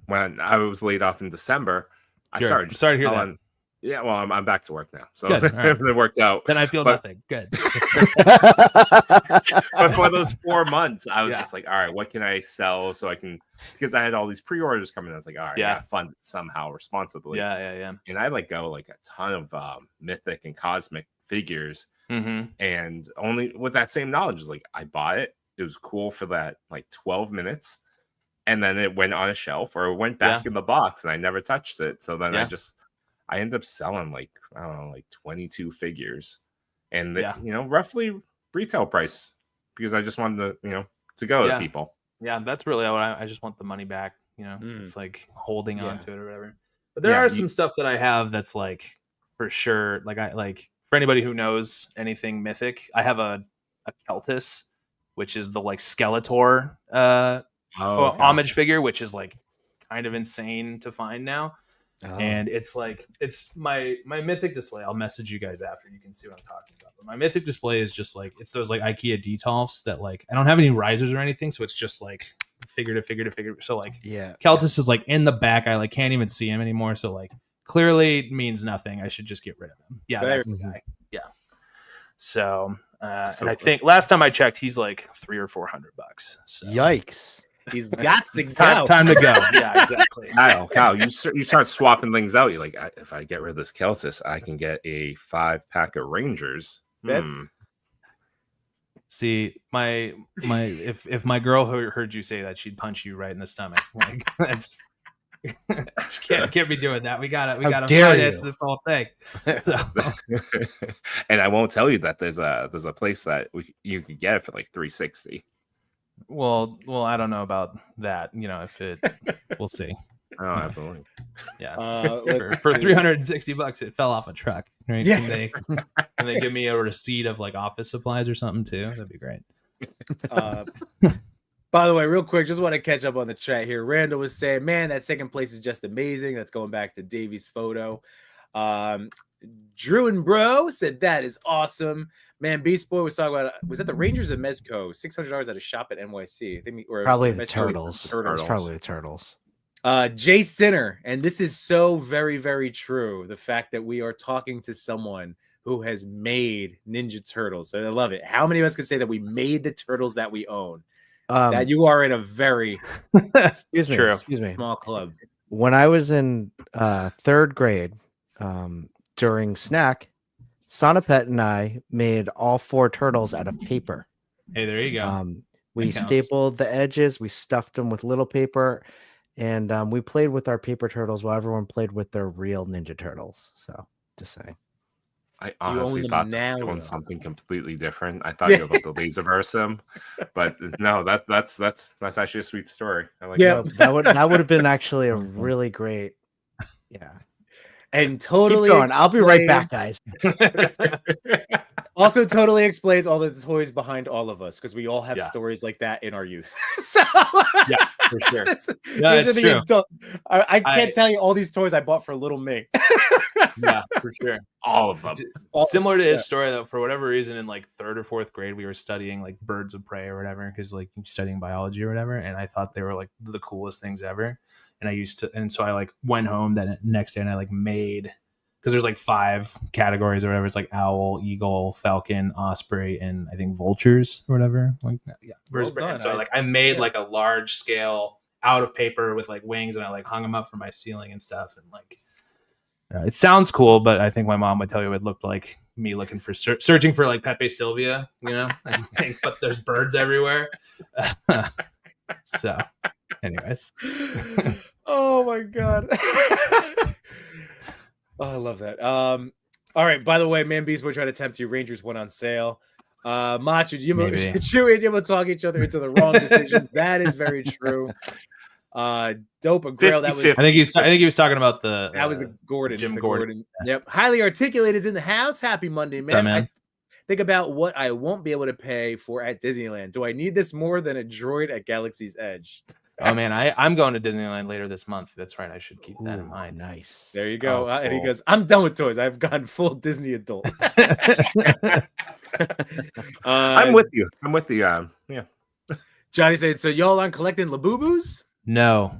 when I was laid off in December. I started sorry to hear that. Yeah, well, I'm back to work now, so Good, all right. it worked out. Then I feel But- nothing. Good. But for those 4 months, I was Yeah. just like, all right, what can I sell so I can, because I had all these pre-orders coming. I was like, all right, Yeah. I gotta fund it somehow responsibly. Yeah. And I let go like a ton of mythic and cosmic figures, Mm-hmm. and only with that same knowledge is like I bought it. It was cool for that like 12 minutes, and then it went on a shelf or it went back in the box, and I never touched it. So then I ended up selling like, I don't know, like 22 figures, and roughly retail price, because I just wanted to to go to people. Yeah, that's really what I just want the money back. It's like holding on to it or whatever. But there Yeah, are some stuff that I have that's like for sure. Like I like for anybody who knows anything mythic, I have a Keltis, which is the like Skeletor homage figure, which is like kind of insane to find now. And it's like it's my mythic display. I'll message you guys after, you can see what I'm talking about. But my mythic display is just like it's those like IKEA detolfs that like I don't have any risers or anything, so it's just like figure to figure to figure. So like Keltis is like in the back. I like can't even see him anymore. So like clearly means nothing. I should just get rid of him. Yeah, that's the guy. Yeah. So and I think last time I checked, he's like $300 or $400. So. Yikes. He's got to It's go. time to go. Yeah, exactly. Kyle, you start swapping things out. You're like, if I get rid of this Keltis, I can get a 5-pack of Rangers. See, my if my girl heard you say that, she'd punch you right in the stomach. Like that's can't be doing that. We gotta finance this whole thing. So. And I won't tell you that there's a place that you could get it for like $360. Well, I don't know about that. If it, we'll see. Oh, absolutely. Yeah. For $360, it fell off a truck. Right? Yeah. Can they give me a receipt of like office supplies or something too? That'd be great. By the way, real quick, just want to catch up on the chat here. Randall was saying, man, that second place is just amazing. That's going back to Davey's photo. Drew and Bro said that is awesome. Man, Beast Boy was talking about, was that the Rangers of Mezco? $600 at a shop at NYC. I think probably the Turtles. It's probably the Turtles. Jay Sinner, and this is so very, very true. The fact that we are talking to someone who has made Ninja Turtles. So I love it. How many of us can say that we made the turtles that we own? That you are in a very excuse me small club. When I was in third grade, during snack, Sonapet and I made all 4 turtles out of paper. Hey, there you go. We stapled the edges, we stuffed them with little paper, and we played with our paper turtles while everyone played with their real Ninja Turtles. So just saying. I honestly thought this was doing something completely different. I thought you were about to laserverse him, but no, that's actually a sweet story. I like that would have been actually a really great, and totally keep going. I'll be right back, guys. Also totally explains all the toys behind all of us, because we all have stories like that in our youth. So yeah, for sure. It's true. I can't tell you all these toys I bought for little me. Yeah, for sure. All of them. Similar to his story, though, for whatever reason, in like 3rd or 4th grade, we were studying like birds of prey or whatever, because like studying biology or whatever, and I thought they were like the coolest things ever. And so I like went home that next day and I like made, because there's like 5 categories or whatever. It's like owl, eagle, falcon, osprey, and I think vultures or whatever. Like birds of prey. So I made like a large scale out of paper with like wings, and I like hung them up from my ceiling and stuff, and like. It sounds cool, but I think my mom would tell you it looked like me looking for searching for like Pepe Sylvia, but there's birds everywhere. So, anyways. Oh my god. Oh, I love that. All right. By the way, Man Beast, we're trying to tempt you. Rangers went on sale. Macho, Yimbo and Yimbo talk each other into the wrong decisions. That is very true. Dope and Grail. That was. I think he was talking about that was the Gordon. Jim Gordon. Yep. Highly Articulate is in the house. Happy Monday, man. Man? Think about what I won't be able to pay for at Disneyland. Do I need this more than a droid at Galaxy's Edge? Oh man, I'm going to Disneyland later this month. That's right. I should keep that in mind. Nice. There you go. And he goes, I'm done with toys. I've gone full Disney adult. I'm with you. Yeah. Johnny said, so y'all aren't collecting Labubus? No.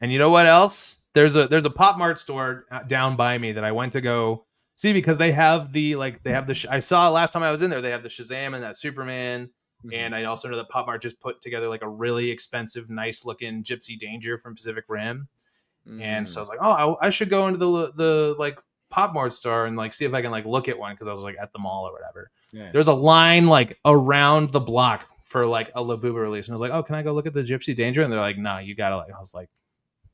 And you know what else? there's a Pop Mart store down by me that I went to go see because they have I saw last time I was in there, they have the Shazam and that Superman. And I also know that Pop Mart just put together like a really expensive, nice looking Gypsy Danger from Pacific Rim. And so I was like, oh, I should go into the like Pop Mart store and like see if I can like look at one because I was like at the mall or whatever. Yeah. There's a line like around the block for like a Labubu release, and I was like, oh, can I go look at the Gypsy Danger? And they're like, no, you gotta like. I was like,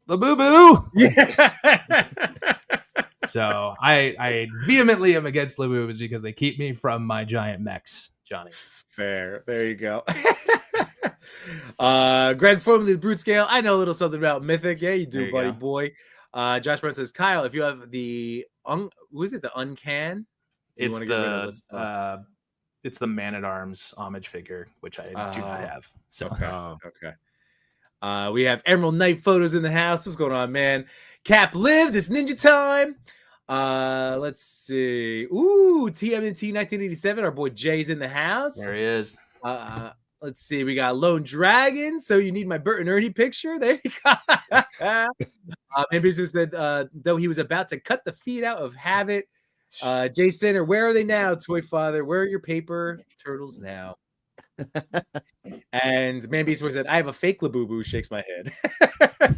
Labubu. Yeah. So I vehemently am against Labubus because they keep me from my giant mechs, Johnny. Fair. There you go. Greg, formerly the Brute Scale. I know a little something about Mythic. Yeah, you do, buddy boy. Josh Brown says, Kyle, if you have the who is it? The Uncan? It's the Man-at-Arms homage figure, which I do not have. So okay. We have Emerald Knight photos in the house. What's going on, man? Cap lives. It's ninja time. Let's see. Ooh, TMNT 1987. Our boy Jay's in the house. There he is. Let's see. We got Lone Dragon. So you need my Bert and Ernie picture. There you go. Maybe who said though he was about to cut the feet out of Habit. Jay Center, where are they now? Toy.Father, where are your paper turtles now? And Man Beast said, I have a fake Labubu. Shakes my head.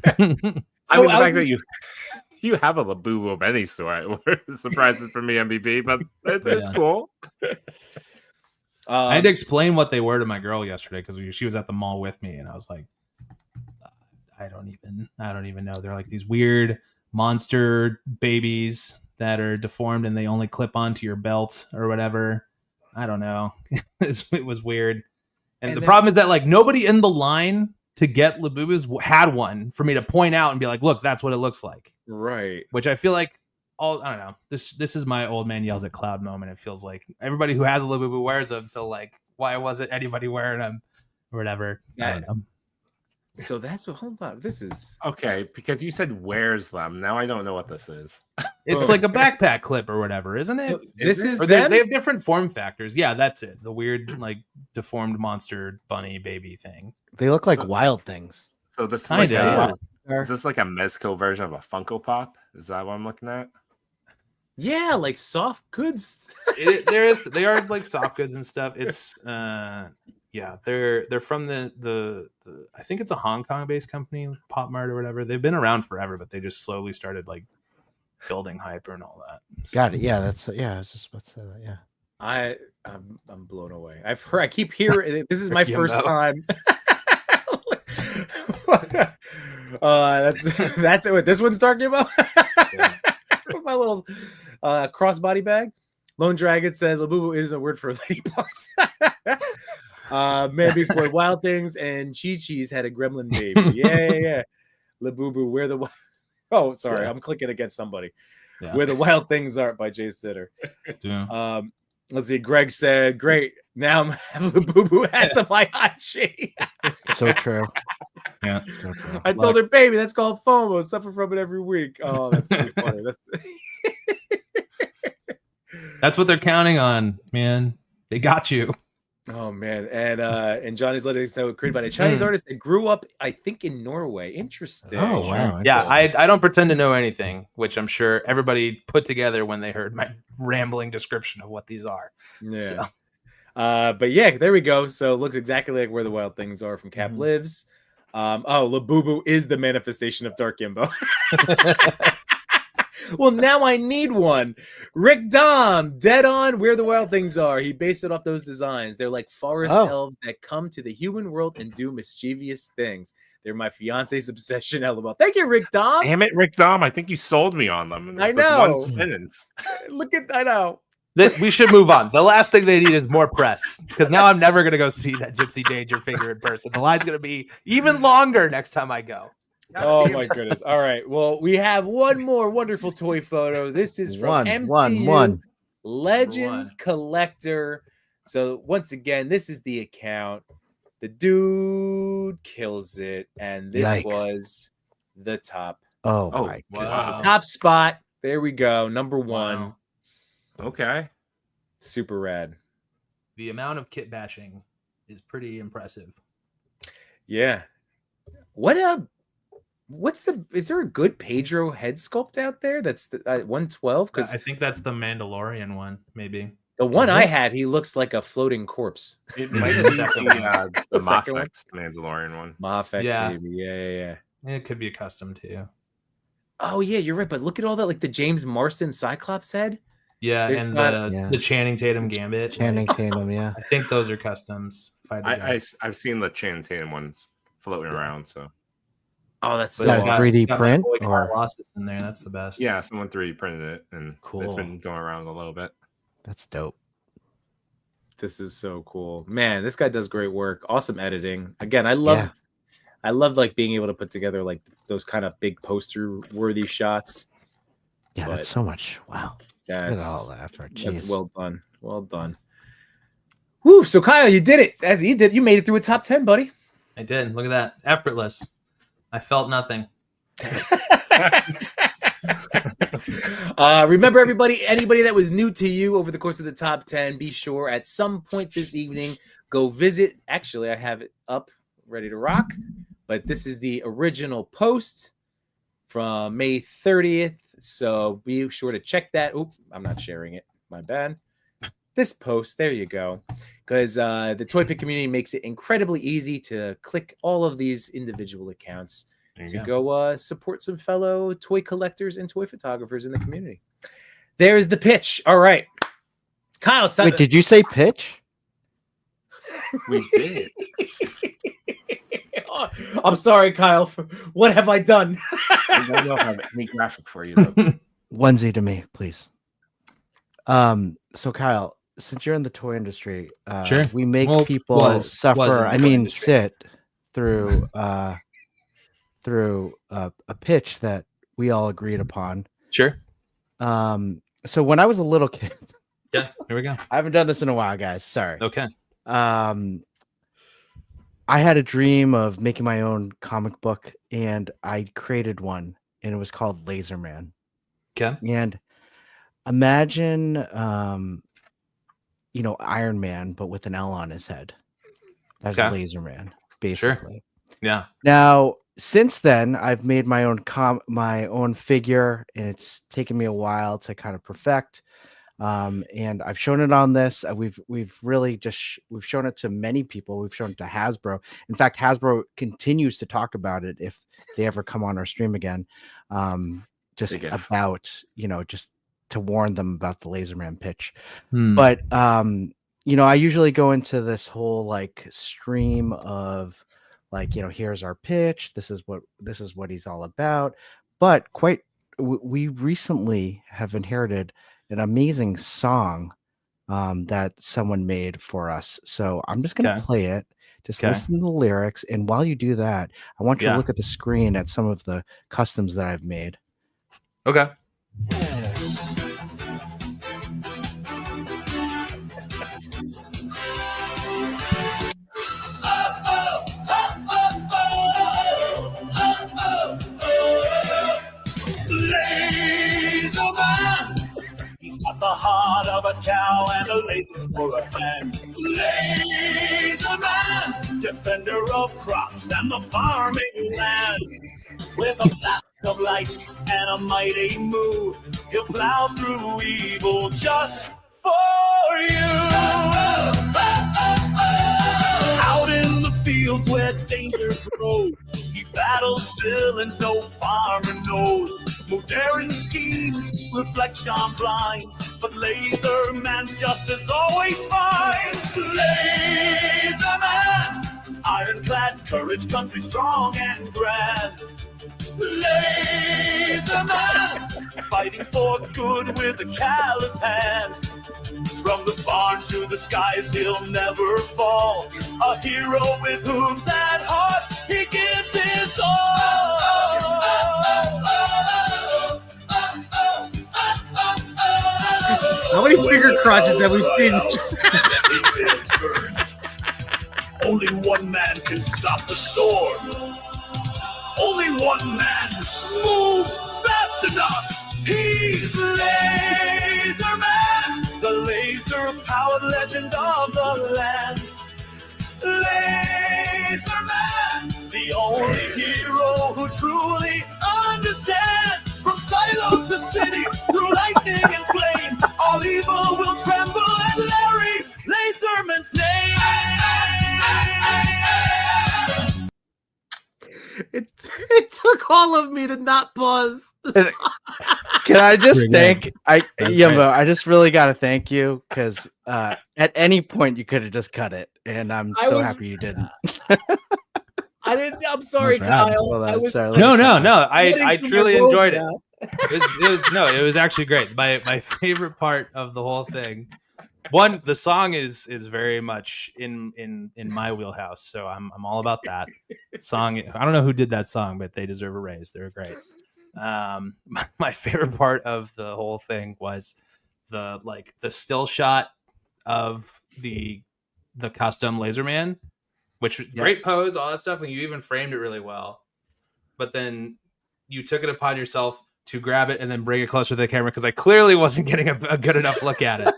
I mean, the fact that you have a Labubu of any sort surprises for me, MBB, but it's cool. I had to explain what they were to my girl yesterday because she was at the mall with me, and I was like, I don't even know. They're like these weird monster babies that are deformed and they only clip onto your belt or whatever. I don't know. It was weird. And the problem is that like nobody in the line to get Labubus had one for me to point out and be like, look, that's what it looks like. Right. Which I feel like I don't know. This is my old man yells at cloud moment. It feels like everybody who has a Labubu wears them. So like, why wasn't anybody wearing them or whatever? I don't know. So that's what. Hold on. This is okay because you said wears them. Now I don't know what this is. It's like a backpack clip or whatever, isn't it? So they have different form factors. Yeah, that's it. The weird like deformed monster bunny baby thing. They look like Wild Things. So this is this like a Mezco version of a Funko Pop? Is that what I'm looking at? Yeah, like soft goods. They are like soft goods and stuff. It's yeah, they're from the I think it's a Hong Kong based company, Pop Mart or whatever. They've been around forever, but they just slowly started like building hype and all that. So, got it. Yeah, I was just about to say that. Yeah, I'm blown away. I keep hearing this is my first time. That's what this one's talking about. My little crossbody bag. Lone Dragon says Labubu is a word for lady parts. Man Beast Boy, Wild Things, and Chi Chi's had a gremlin baby. Yeah. Labubu, where the I'm clicking against somebody. Yeah. Where the Wild Things Are by Jay Sitter. Yeah. Let's see. Greg said, "Great, now I'm having Labubu hats on my hot sheet." So true. Yeah, so true. I told her, baby, that's called FOMO. Suffer from it every week. Oh, that's too funny. That's what they're counting on, man. They got you. Oh man, and Johnny's letting us know created by a Chinese artist that grew up, I think, in Norway. Interesting. Oh wow. Yeah, I don't pretend to know anything, which I'm sure everybody put together when they heard my rambling description of what these are. Yeah. So. But yeah, there we go. So it looks exactly like Where the Wild Things Are from Cap Lives. Labubu is the manifestation of Dark Yimbo. Well, now I need one. Rick Dom, dead on Where the Wild Things Are. He based it off those designs. They're like forest elves that come to the human world and do mischievous things. They're my fiance's obsession. LOL. Thank you, Rick Dom. Damn it, Rick Dom. I think you sold me on them. I know. One sentence. I know. We should move on. The last thing they need is more press because now I'm never going to go see that Gypsy Danger figure in person. The line's going to be even longer next time I go. Oh my goodness. All right. Well, we have one more wonderful toy photo. This is from MCU Legends Collector. So once again, this is the account. The dude kills it. And this was the top. Oh my God. This was the top spot. There we go. Number one. Wow. Okay. Super rad. The amount of kit bashing is pretty impressive. Yeah. What a Is there a good Pedro head sculpt out there? That's the 112? Because I think that's the Mandalorian one, maybe. the one I had, he looks like a floating corpse. It Maybe might the be second the, one. the The second one? Moffex Mandalorian one. Moffex, Yeah. baby. Yeah. It could be a custom too. Oh, yeah, you're right. But look at all that, like the James Marsden Cyclops head. Yeah, There's and not- the Channing Tatum Gambit. Channing like, Tatum, yeah. I think those are customs. If I had to guess. I've seen the Channing Tatum ones floating around. So Oh, that's But so Is it's that got- 3D it's got my print, boy or- Colossus in there. That's the best. yeah, someone 3D printed it, and it's Cool. been going around a little bit. That's dope. This is so cool, man. This guy does great work. Awesome editing. Again, I love like being able to put together like those kind of big poster worthy shots. Yeah, But that's so much. Wow. Look at all That's that. that's Jeez. well done. Well done. Woo! So Kyle, you did it. As you did, you made it through a top 10, buddy. I did. Look at that. Effortless. I felt nothing. Remember, everybody, anybody that was new to you over the course of the top 10, be sure at some point this evening go visit. Actually, I have it up ready to rock, but this is the original post from May 30th. So be sure to check that. Oop, I'm not sharing it. My bad. This post, there you go. Because the ToyPic community makes it incredibly easy to click all of these individual accounts There you to go. go support some fellow toy collectors and toy photographers in the community. There's the pitch. All right. Kyle, it's time Wait, to- did you say pitch? We did. Oh, I'm sorry, Kyle. What have I done? I don't know if I have any graphic for you though. Onesie to me, please. So Kyle, since you're in the toy industry, Sure. we make Well, people was in suffer. the I toy mean, industry. sit through a pitch that we all agreed upon. Sure. So when I was a little kid, Yeah. Here we go. I haven't done this in a while, guys. Sorry. Okay. I had a dream of making my own comic book, and I created one, and it was called Laser Man. Okay. And imagine, Iron Man, but with an L on his head. That's Okay. Laser Man, basically. Yeah. Now, since then, I've made my own figure, and it's taken me a while to kind of perfect. And I've shown it on this. We've really we've shown it to many people. We've shown it to Hasbro. In fact, Hasbro continues to talk about it if they ever come on our stream again. Just Big if. about just to warn them about the Laserman pitch. Hmm. But I usually go into this whole like stream of like, here's our pitch. This is what he's all about. But we recently have inherited an amazing song that someone made for us. So I'm just going to Okay. play it. Just Okay. listen to the lyrics. And while you do that, I want you Yeah. to look at the screen at some of the customs that I've made. Okay. Laser Man. He's got the heart of a cow and a laser for a hand. Laser Man, defender of crops and the farming land. With a blast of light and a mighty move, he'll plow through evil just for you. Out in the fields where danger grows, he battles villains no farmer knows. Modern schemes, reflection blinds, but Laser Man's justice always finds. Laser Man, ironclad courage, country strong and grand. Laser Man, fighting for good with a callous hand. From the barn to the skies, he'll never fall. A hero with hooves and heart, he gives his all. How many finger crotches have we seen? Only one man can stop the storm. Only one man moves fast enough. He's Laser Man, the laser-powered legend of the land. Laser Man, the only hero who truly understands. From silo to city, through lightning and flame, all evil will tremble at Larry Laserman's name. It took all of me to not pause. Can I just Pretty thank good. Yimbo? great. I just really got to thank you because at any point you could have just cut it, and I'm I so was- happy you didn't. I didn't. I'm sorry, That's rad. Kyle. Hold on, I was sorry, let No, me no, cut no. getting I to my truly road enjoyed it. now. It was actually great. My favorite part of the whole thing. One, the song is very much in my wheelhouse, so I'm all about that song. I don't know who did that song, but they deserve a raise. They're great. My favorite part of the whole thing was the still shot of the custom laser man, which great pose, all that stuff, and you even framed it really well. But then you took it upon yourself to grab it and then bring it closer to the camera because I clearly wasn't getting a good enough look at it.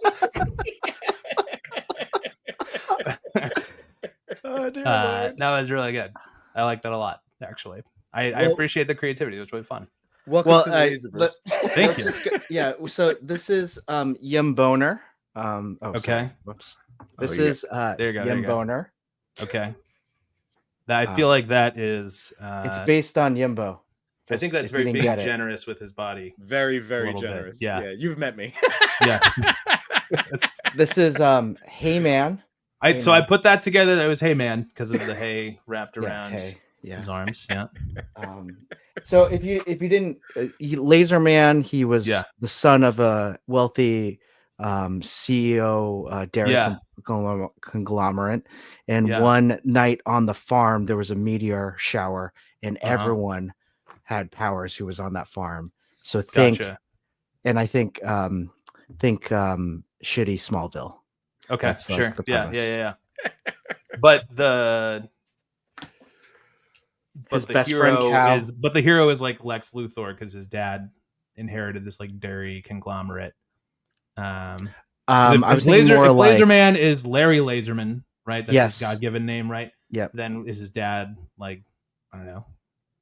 Oh, dear That was really good. I like that a lot, actually. I Well- appreciate the creativity. It was really fun. Welcome Well, to the Laserverse. Thank let's you. just go- yeah. So this is Yimboner. Okay. Sorry. Whoops. This yeah. is There you go, there you go. Yimboner. Okay. I feel like that is. It's based on Yimbo. I think that's if you very didn't being get it. generous with his body. Very, very little bit, generous. yeah. You've met me. Yeah. It's, This is Hey Man. so I put that together. That was Hey Man because of the hay wrapped Yeah, around hey, yeah. his arms. Yeah. So if you didn't, Laser Man, he was Yeah. the son of a wealthy CEO dairy Yeah. conglomerate, and Yeah. one night on the farm there was a meteor shower, and Uh-huh. everyone had powers who was on that farm. So think, Gotcha. and I think shitty Smallville. Okay. That's, like, Sure. the Yeah. premise. Yeah. But the His best friend Cal. the hero is like Lex Luthor because his dad inherited this like dairy conglomerate. I was thinking Laser, more if like, Laser Man is Larry Laserman, right? That's Yes. his God-given name, right? Yep. Then is his dad like, I don't know,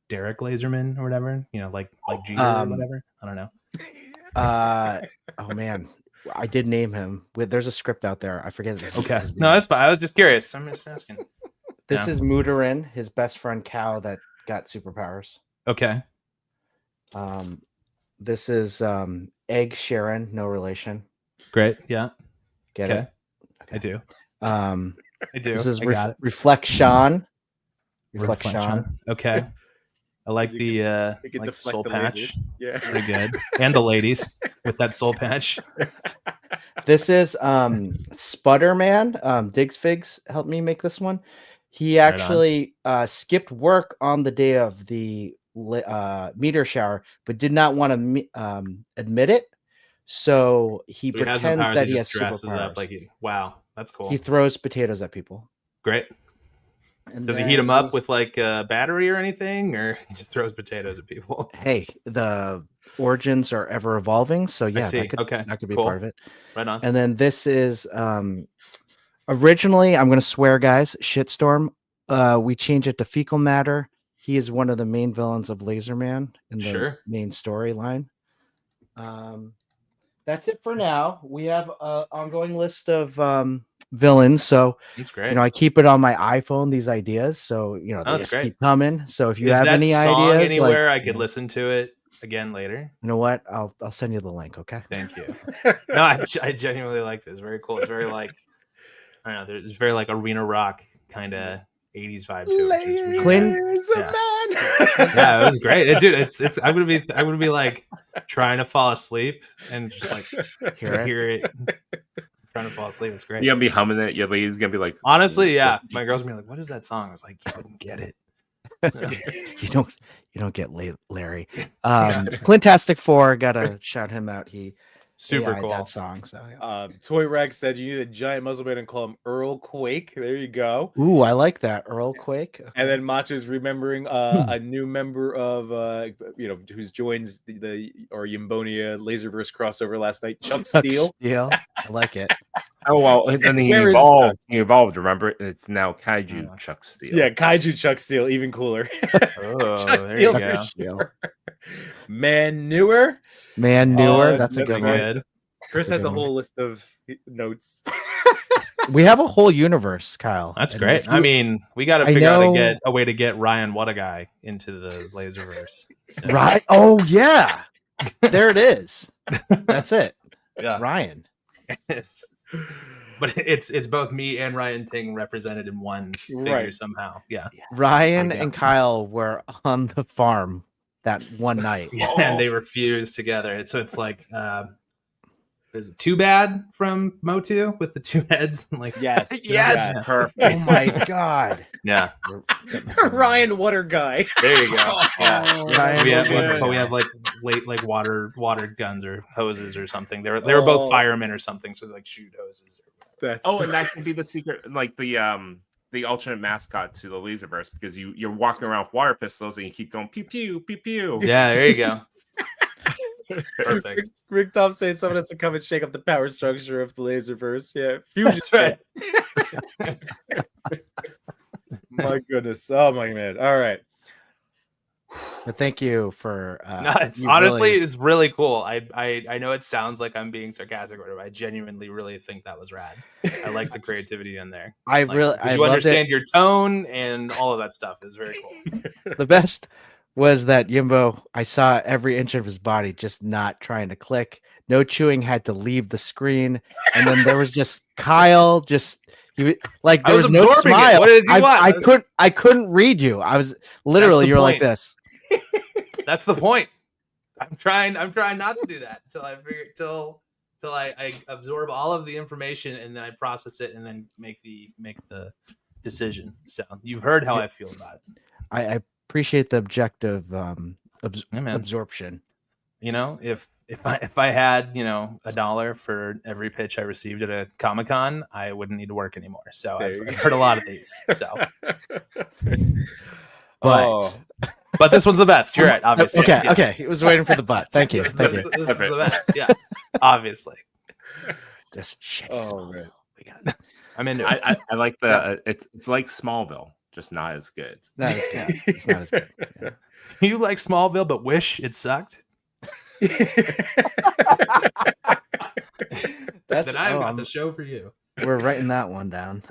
Derek Laserman or whatever? You know, like Jeter or whatever. I don't know. oh man, I did name him. There's a script out there. I forget. Okay, his no, name. that's fine. I was just curious. I'm just asking. This yeah. is Mooterin, his best friend Cal that got superpowers. Okay. This is Egg Sharon, no relation. Great. Yeah. Get Okay. it? I do. I do. This is I got it. Reflection. Reflection. Okay. I like You the You can like deflect soul the patch. lasers. Yeah. Pretty good. And the ladies with that soul patch. This is Sputterman. Diggs Figs helped me make this one. He Right on. actually skipped work on the day of the meteor shower, but did not want to admit it. So he So he has no pretends powers, that he he just has dresses superpowers. up like wow, that's cool. He throws potatoes at people. Great. And Does he heat them then- up with like a battery or anything, or he just throws potatoes at people? Hey, the origins are ever evolving, so yeah, see. that could, Okay, that could be cool. part of it. Right on. And then this is originally, I'm going to swear, guys, Shitstorm. We changed it to Fecal Matter. He is one of the main villains of Laser Man in the Sure. main storyline. That's it for now. We have an ongoing list of villains, so That's great. you know I keep it on my iPhone. These ideas, so you know they that's just great. keep coming. So if you Is have that any song ideas, anywhere like, I could listen to it again later? you know what, I'll send you the link. Okay. Thank you. No, I genuinely liked it. It's very cool. It's very like I don't know. There's very like arena rock kind of 80s vibe to it. Which is really Clint- yeah. Yeah, it was great, dude. It's I'm gonna be like trying to fall asleep and just like hear it. Trying to fall asleep. It's great. You're gonna be humming it. Your lady's gonna be like, Honestly, yeah. My girl's gonna be like, "What is that song?" I was like, "You don't get it." you don't get Larry. Clintastic 4, gotta shout him out. He Super AI'd cool. that song. So yeah. Toy Rex said you need a giant muzzle man and call him Earl Quake. There you go. Ooh, I like that. Earl Quake. Okay. And then Macha's remembering a new member of who's joins the Yimbonia Laserverse crossover last night, Chuck Steele. Steel. I like it. Oh well, and then he Where is, evolved. He evolved. Remember, it's now Kaiju Chuck Steel. Yeah, Kaiju Chuck Steel, even cooler. Oh, Chuck there you Steel for go. sure. Manure. Man newer. Oh, That's a good one. good. Chris That's a has a good one. whole list of notes. We have a whole universe, Kyle. That's And great. if I you- mean, we got to I figure out know- a way to get Ryan Wlodyga into the Laserverse. So, Right? Oh yeah, there it is. That's it. yeah. Ryan. It's, but it's both me and Ryan Ting represented in one figure Right. somehow. Yeah. Ryan Yeah. and Kyle were on the farm that one night. And they were fused together. So it's like there's Too Bad from Motu with the two heads. Like Yes. Yes. Yeah. Perfect. Oh my god. yeah. Ryan Water Guy. There you go. Yeah. Ryan We have, Wlodyga. but we have like water guns or hoses or something. They were both firemen or something, so they like shoot hoses. That's Oh, and that could be the secret, like the alternate mascot to the Laserverse, because you're walking around with water pistols and you keep going pew pew pew pew. Yeah, there you go. Perfect. Rick Tom saying someone has to come and shake up the power structure of the Laserverse. Yeah, fusion. That's right. My goodness. Oh my man. All right. But thank you for No, it's you honestly really- it's really cool. I know it sounds like I'm being sarcastic or whatever. I genuinely really think that was rad. I like the creativity in there. I Like, really 'cause I you loved understand your tone and all of that stuff is very cool. it. The best was that Yimbo, I saw every inch of his body just not trying to click. No Chewing had to leave the screen, and then there was just Kyle. Just like I there was was no absorbing it. smile. What did you want? I couldn't read you. I was literally the you were like point. this. That's the point. I'm trying not to do that till I absorb all of the information and then I process it and then make the decision. So you've heard how I feel about it. I appreciate the objective Yeah, man. absorption. You know, if I had, $1 for every pitch I received at a Comic-Con, I wouldn't need to work anymore. So I've heard a lot of these. So, But but this one's the best. You're right. Obviously. okay, Yeah. okay. He was waiting for the butt. Thank you. Thank you. This is the best. Yeah, obviously. Just shake Oh, small. man. We got I'm into it. I like the it's like Smallville, just not as good. no, it's not as good. Yeah. You like Smallville, but wish it sucked. That's Then I've got I'm- the show for you. we're writing that one down.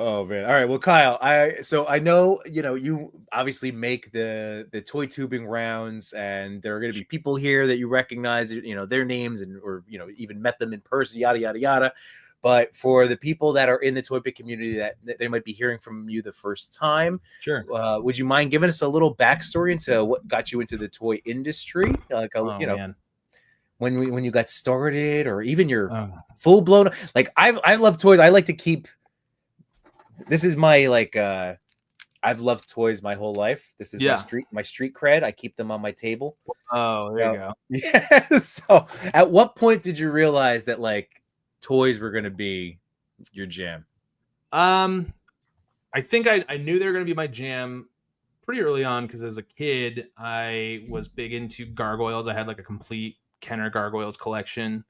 Oh man. All right. Well, Kyle, I know, you obviously make the toy tubing rounds, and there are going to be people here that you recognize, their names or even met them in person, yada yada yada. But for the people that are in the ToyPic community that they might be hearing from you the first time, Sure. would you mind giving us a little backstory into what got you into the toy industry? Like, Man. when you got started, or even your Oh. full blown. Like, I love toys. I like to keep. This is my I've loved toys my whole life. This is my street cred. I keep them on my table. Oh, there you go. Yeah. So, at what point did you realize that toys were going to be your jam? I think I knew they were going to be my jam pretty early on because as a kid I was big into gargoyles. I had like a complete Kenner gargoyles collection,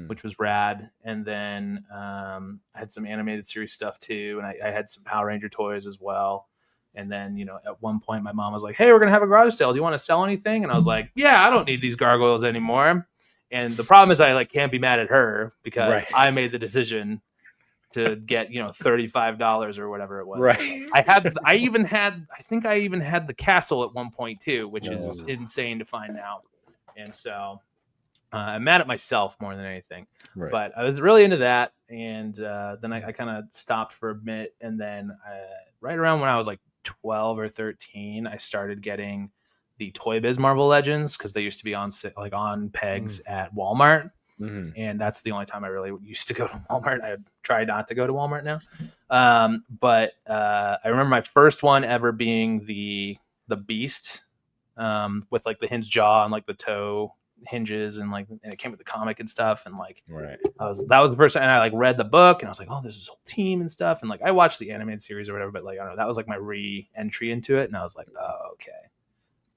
which was rad. And then I had some animated series stuff too, and I had some Power Ranger toys as well. And then at one point my mom was like, "Hey, we're gonna have a garage sale. Do you want to sell anything?" And I was like, "Yeah, I don't need these gargoyles anymore." And the problem is I can't be mad at her because I made the decision to get $35 or whatever it was. Right. I even had the castle at one point too, which is insane to find out. And so I'm mad at myself more than anything. Right. But I was really into that, and then I kind of stopped for a bit, and then right around when I was like 12 or 13, I started getting the Toy Biz Marvel Legends because they used to be on pegs at Walmart. Mhm. And that's the only time I really used to go to Walmart. I try not to go to Walmart now. But I remember my first one ever being the Beast with like the hinge jaw and like the toe hinges and it came with the comic and stuff. And that was the first time. And I read the book and I was like, oh, there's this whole team and stuff. And I watched the animated series or whatever, but I don't know, that was my re-entry into it. And I was like, oh, okay.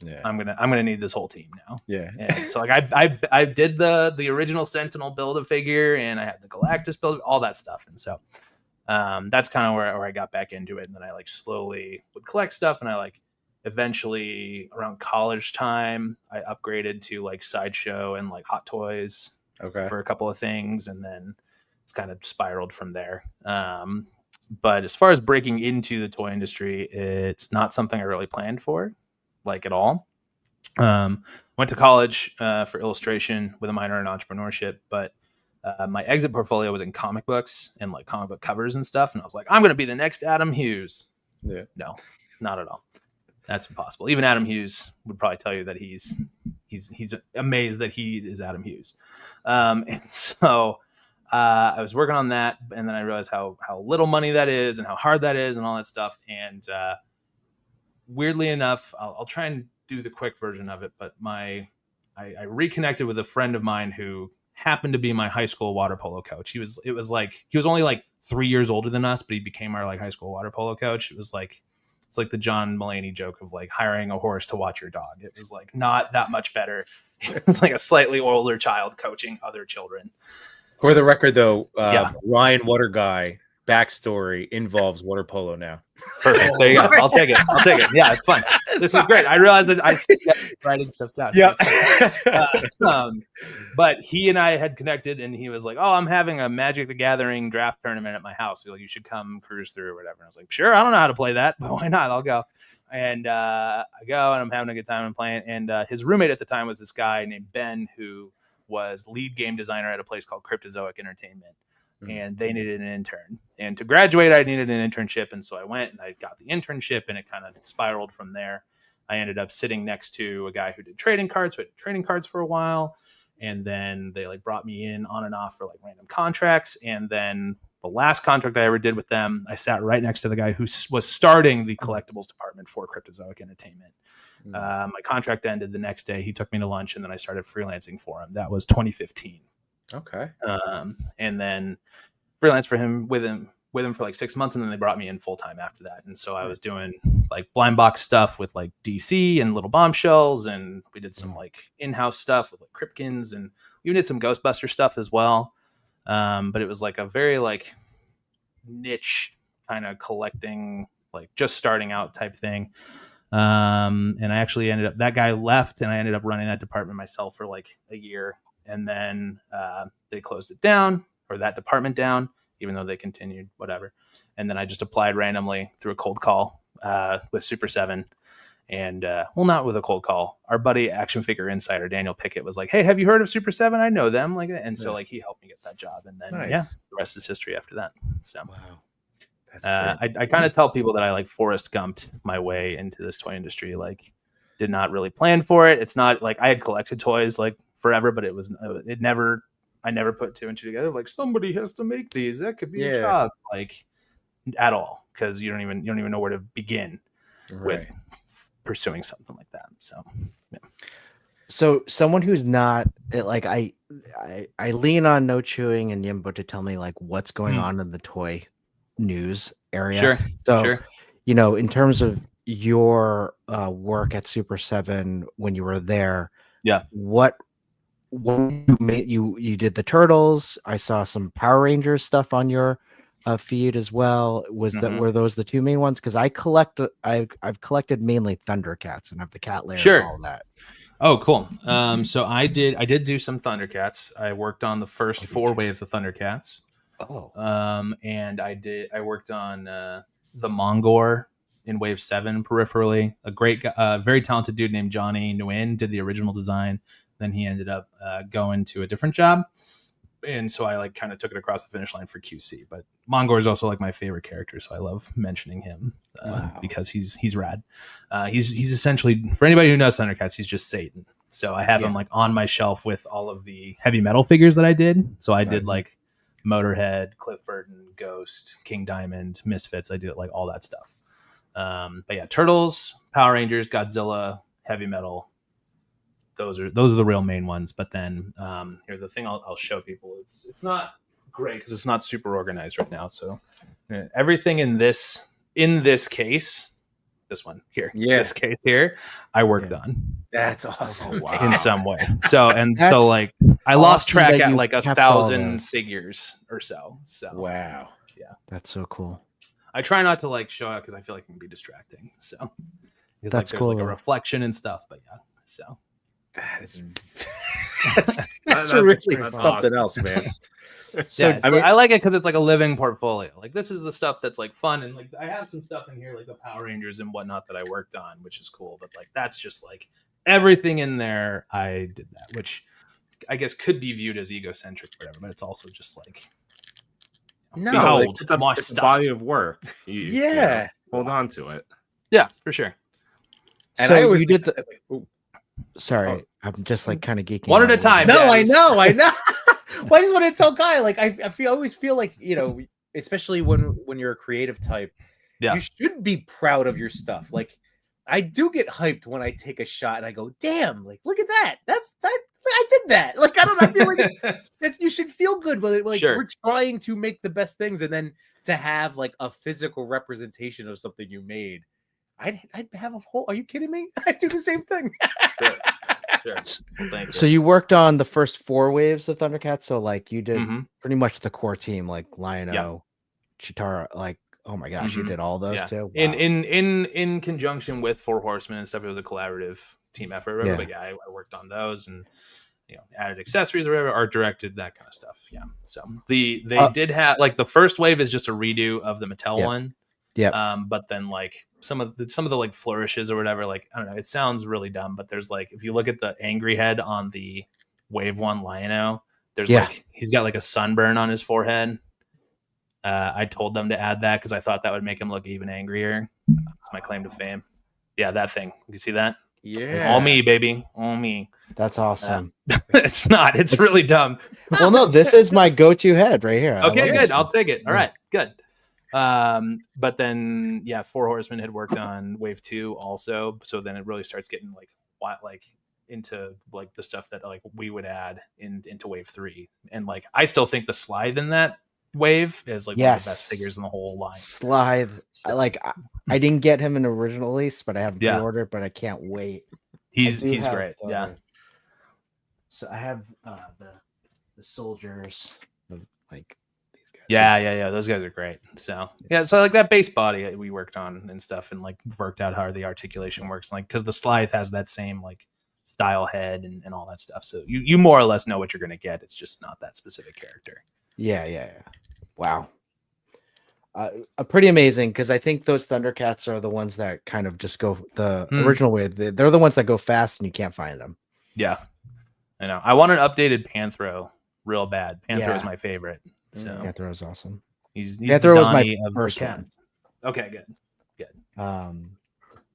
Yeah. I'm gonna need this whole team now. Yeah. And so like I did the original Sentinel build a figure, and I had the Galactus build, all that stuff. And so that's kind of where I got back into it. And then I like slowly would collect stuff, and I like eventually around college time I upgraded to like Sideshow and like Hot Toys Okay. for a couple of things, and then it's kind of spiraled from there. But as far as breaking into the toy industry, it's not something I really planned for, like at all. Went to college for illustration with a minor in entrepreneurship, but my exit portfolio was in comic books and like comic book covers and stuff. And I was like, I'm going to be the next Adam Hughes. Yeah. No, not at all. That's impossible. Even Adam Hughes would probably tell you that he's amazed that he is Adam Hughes. And so I was working on that, and then I realized how little money that is and how hard that is and all that stuff. And weirdly enough, I'll try and do the quick version of it, but I reconnected with a friend of mine who happened to be my high school water polo coach. It was only like 3 years older than us, but he became our like high school water polo coach. It's like the John Mulaney joke of like hiring a horse to watch your dog. It was like not that much better. It was like a slightly older child coaching other children. For the record, though, Ryan Water Guy backstory involves water polo now. Perfect. There you go. I'll take it. Yeah, it's fun. This is great. I realized that I writing stuff down. Yeah. But he and I had connected, and he was like, "Oh, I'm having a Magic the Gathering draft tournament at my house. Like, you should come cruise through or whatever." And I was like, "Sure, I don't know how to play that, but why not? I'll go." And I go, and I'm having a good time and playing. And his roommate at the time was this guy named Ben, who was lead game designer at a place called Cryptozoic Entertainment. And they needed an intern. And to graduate, I needed an internship. And so I went and I got the internship, and it kind of spiraled from there. I ended up sitting next to a guy who did trading cards. So I did trading cards for a while. And then they like brought me in on and off for like random contracts. And then the last contract I ever did with them, I sat right next to the guy who was starting the collectibles department for Cryptozoic Entertainment. My contract ended the next day. He took me to lunch, and then I started freelancing for him. That was 2015. Okay. And then freelance for him with him for like 6 months, and then they brought me in full time after that. And so I was doing like blind box stuff with like DC and Little Bombshells, and we did some like in-house stuff with like Kripkins, and we even did some Ghostbuster stuff as well. But it was like a very like niche kind of collecting, like just starting out type thing. And I actually that guy left, and I ended up running that department myself for like a year. And then they closed it down, or that department down, even though they continued, whatever. And then I just applied randomly through a cold call with Super 7. And, not with a cold call. Our buddy Action Figure Insider, Daniel Pickett, was like, "Hey, have you heard of Super 7? I know them." And so like he helped me get that job. And then, the rest is history after that. So, wow. I kind of tell people that I like Forrest Gumped my way into this toy industry. Like, did not really plan for it. It's not like I had collected toys like forever, but I never put two and two together. Like, somebody has to make these. That could be a job, like at all, because you don't even know where to begin with pursuing something like that. So, yeah. So someone who's not like I lean on No.Chewing and Yimbo to tell me like what's going on in the toy news area. Sure. So, sure. In terms of your work at Super 7 when you were there, what you made, you did the Turtles. I saw some Power Rangers stuff on your feed as well. Were those the two main ones? Because I've collected mainly Thundercats and have the cat lair and all that. Oh, cool. So I did do some Thundercats. I worked on the first 4 waves of Thundercats. And I worked on the Mongor in Wave 7 peripherally. A great, very talented dude named Johnny Nguyen did the original design. Then he ended up going to a different job. And so I like kind of took it across the finish line for QC. But Mongor is also like my favorite character, so I love mentioning him because he's rad. He's essentially, for anybody who knows Thundercats, he's just Satan. So I have him like on my shelf with all of the heavy metal figures that I did. So I did like Motorhead, Cliff Burton, Ghost, King Diamond, Misfits. I did like all that stuff. But yeah, Turtles, Power Rangers, Godzilla, heavy metal. Those are the real main ones. But then here, the thing I'll show people, it's not great because it's not super organized right now. So everything in this case, this one here, Yeah. this case here, I worked on That's awesome. wow. in some way. So That's like I lost awesome track that at you like kept all 1,000 those. figures or so. So Wow. That's so cool. I try not to like show out because I feel like it can be distracting. So because That's there's cool, like a though. reflection and stuff. But yeah, so That is that's That's really pretty something awesome. else, man. So yeah, I like it because it's like a living portfolio. Like this is the stuff that's like fun, and like I have some stuff in here like the Power Rangers and whatnot that I worked on, which is cool. But like that's just like everything in there. I did that, which I guess could be viewed as egocentric, or whatever. But it's also just like No, behold It's a, my it's a stuff. body of work. You Yeah. know, hold on to it. Yeah, for sure. and So I always you did think the- that, like, ooh. Sorry, I'm just like kind of geeking One out at a little time. bit. No, Yeah, I he's- know. Well, I just want to tell Guy, like I always feel like, you know, especially when you're a creative type, Yeah. you should be proud of your stuff. Like I do get hyped when I take a shot and I go, damn, like look at that. I did that. Like I don't know, I feel like that you should feel good with it. Like Sure. we're trying to make the best things, and then to have like a physical representation of something you made. I'd have a whole. Are you kidding me? I do the same thing. Sure. Sure. Well, thank you. So you worked on the first 4 waves of Thundercats. So like you did Mhm. pretty much the core team, like Lion-O, Chitara. Like oh my gosh, you Mhm. did all those Yeah. too. Wow. In conjunction with Four Horsemen and stuff, it was a collaborative team effort. Whatever. Yeah. But yeah, I worked on those and added accessories or whatever, art directed, that kind of stuff. Yeah. So they did have like the first wave is just a redo of the Mattel Yep. one. Yep. But then like some of the like flourishes or whatever, like I don't know, it sounds really dumb, but there's like if you look at the angry head on the wave 1 Lion-O, there's like he's got like a sunburn on his forehead. I told them to add that because I thought that would make him look even angrier. That's my claim to fame. Yeah, that thing. You see that? Yeah. All me, baby. All me. That's awesome. It's not. It's really dumb. Well, no, this is my go-to head right here. I Okay, love good. this I'll one. take it. All Yeah. right, good. But then yeah, Four Horsemen had worked on wave 2 also. So then it really starts getting like into like the stuff that like we would add into wave 3. And like I still think the Slithe in that wave is like one of the best Yes. figures in the whole line. Slithe. I didn't get him in original release, but I have him Yeah. pre-ordered, but I can't wait. He's I do have great. the- Yeah. So I have the soldiers, like these guys. Yeah. Those guys are great. So yeah, so like that base body we worked on and stuff, and like worked out how the articulation works, like because the Slithe has that same like style head and all that stuff. So you more or less know what you're gonna get. It's just not that specific character. Yeah. Wow. Pretty amazing because I think those Thundercats are the ones that kind of just go the original way. They're the ones that go fast and you can't find them. Yeah, I know. I want an updated Panthro real bad. Panthro is Yeah. my favorite. So Panthro is awesome. he's Panthro the was my Donnie of the first one. cats. Okay, good.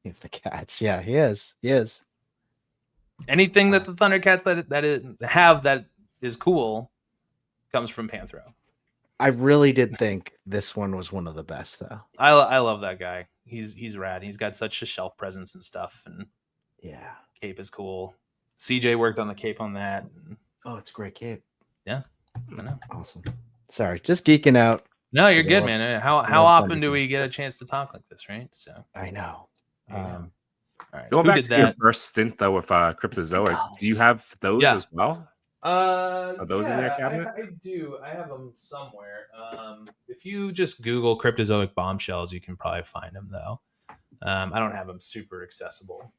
If the cats, yeah, he is. Anything that the Thundercats that is cool comes from Panthro. I really did think this one was one of the best, though. I love that guy. He's rad. He's got such a shelf presence and stuff, and Yeah. cape is cool. CJ worked on the cape on that. Oh, it's a great cape. I know. Awesome. Sorry, just geeking out. No, you're 'Cause I good, love- man. How love often do Thundercats. we get a chance to talk like this, right? So, I know. all right. Going Who back did to your that? first stint though with Cryptozoic, Golly. do you have those Yeah. as well? Are those in your cabinet? I do. I have them somewhere. If you just Google Cryptozoic bombshells, you can probably find them though. I don't have them super accessible.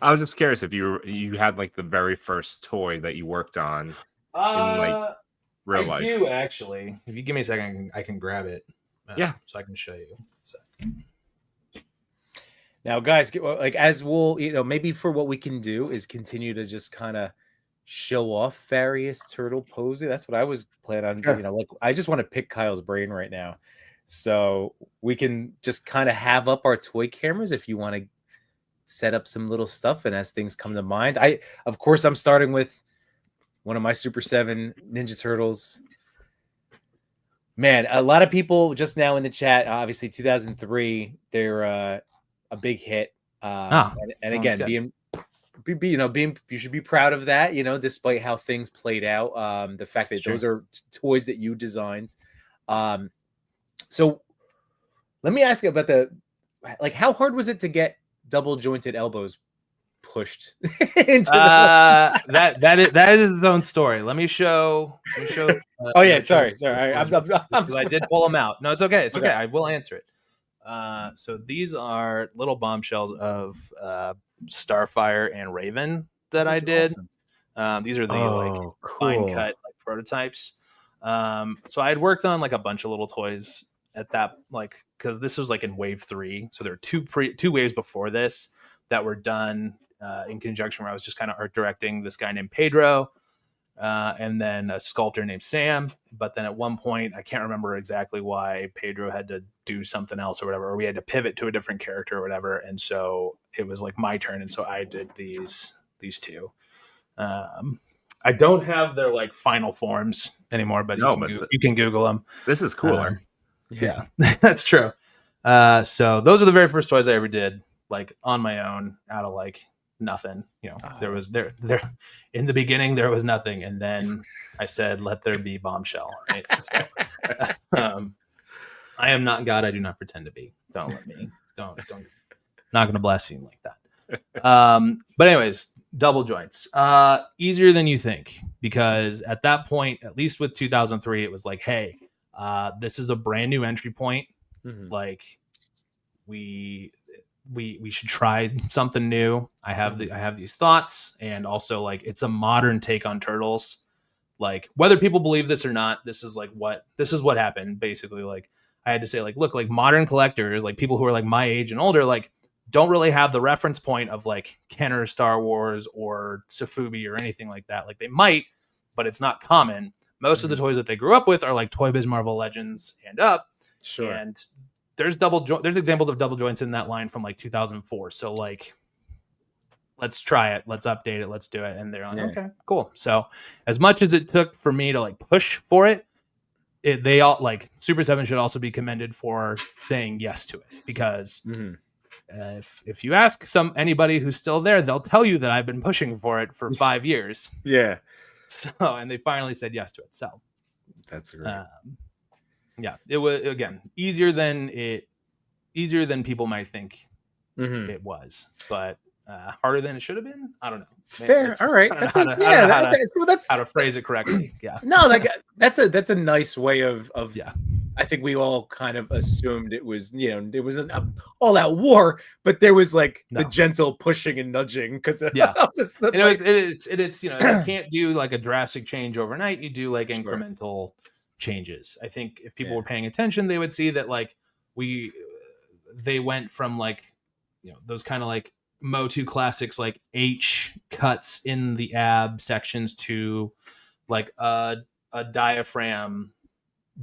I was just curious if you had like the very first toy that you worked on like, real life. do actually. If you give me a second, I can grab it. Yeah. So I can show you. Now, guys, like as we'll, maybe for what we can do is continue to just kind of show off various turtle poses. That's what I was planning on. Sure. Like I just want to pick Kyle's brain right now, so we can just kind of have up our toy cameras if you want to set up some little stuff. And as things come to mind, of course, I'm starting with one of my Super 7 Ninja Turtles. Man, a lot of people just now in the chat, obviously 2003, they're a big hit. And again, being you should be proud of that, despite how things played out. The fact that those are toys that you designed. So let me ask you about like how hard was it to get double jointed elbows pushed into that is his own story. Let me show. Oh yeah, sorry. I did pull them out. No, it's okay. It's okay. Okay. I will answer it. So these are little bombshells of Starfire and Raven that I did. These are the like fine cut like prototypes. So I had worked on like a bunch of little toys at that, like, because this was like in wave 3. So there were two waves before this that were done in conjunction, where I was just kind of art directing this guy named Pedro, and then a sculptor named Sam. But then at one point, I can't remember exactly why, Pedro had to do something else or whatever, or we had to pivot to a different character or whatever. And so it was like my turn. And so I did these two. I don't have their like final forms anymore, but you can Google them. This is cooler. Yeah, that's true. So those are the very first toys I ever did, like on my own, out of like nothing. You know, there was there in the beginning there was nothing, and then I said, "Let there be bombshell." Right? So, I am not God. I do not pretend to be. Don't let me. Don't. Not going to blaspheme like that. But anyways, double joints. Easier than you think, because at that point, at least with 2003, it was like, hey, this is a brand new entry point. Mhm. Like we should try something new. I have these thoughts, and also like it's a modern take on Turtles. Like whether people believe this or not, this is what happened basically. Like I had to say, like, look, like modern collectors, like people who are like my age and older, like don't really have the reference point of like Kenner Star Wars or Safubi or anything like that. Like they might, but it's not common. Most of the toys that they grew up with are like Toy Biz Marvel Legends and up. Sure. And there's there's examples of double joints in that line from like 2004. So like, let's try it. Let's update it. Let's do it. And they're like, okay, cool. So as much as it took for me to like push for it, they all like Super 7 should also be commended for saying yes to it, because if you ask anybody who's still there, they'll tell you that I've been pushing for it for 5 years. Yeah. So, and they finally said yes to it. So that's great. Yeah, it was, again, easier than people might think it was, but harder than it should have been. I don't know. Fair. All right. That's how to phrase it correctly. Yeah. No, like that's a nice way of yeah. I think we all kind of assumed it was, it was an all-out war, but there was like the gentle pushing and nudging, because it is you can't do like a drastic change overnight. You do like incremental changes. I think if people were paying attention, they would see that like they went from like those kind of like Motu classics, like H cuts in the ab sections, to like a diaphragm